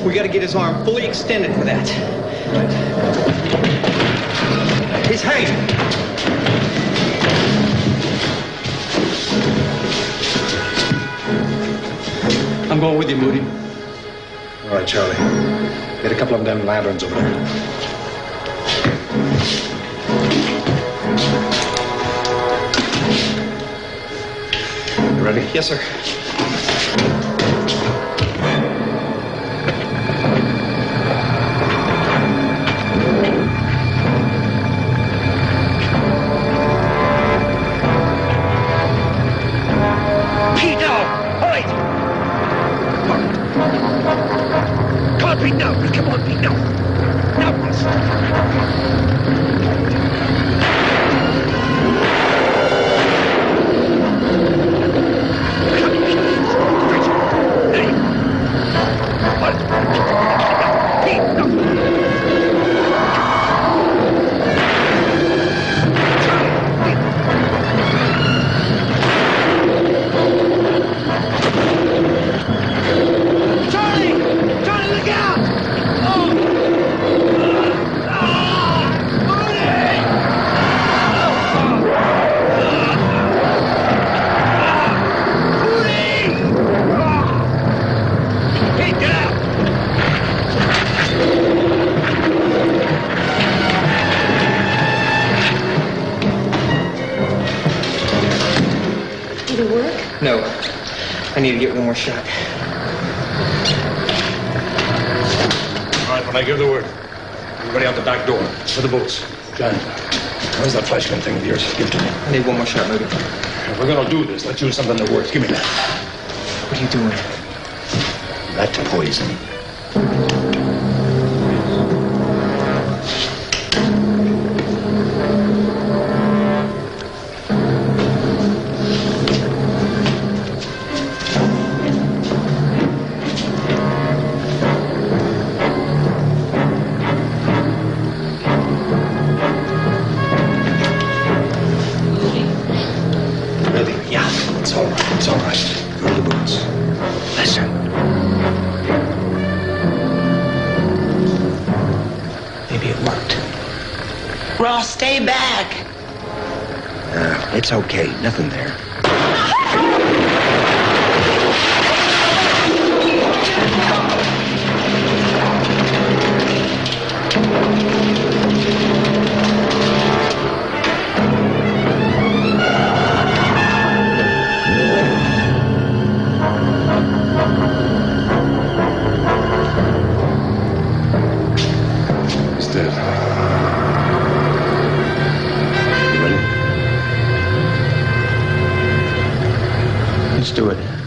We got to get his arm fully extended for that. He's hanging. I'm going with you, Moody. All right, Charlie. Get a couple of them lanterns over there. You ready? Yes, sir. Pete, now. Come on, Pete, now. Now, Russ. No. I need to get one more shot. All right, when I give the word, everybody out the back door for the boots. John, where's that flash gun thing of yours? Give it to me. I need one more shot, Moody. If we're gonna do this, let's use something that works. Give me that. What are you doing? Rat poison. It's all right. It's all right. Go to the boots. Listen. Maybe it worked. Ross, stay back. It's okay. Nothing there. Let's do it.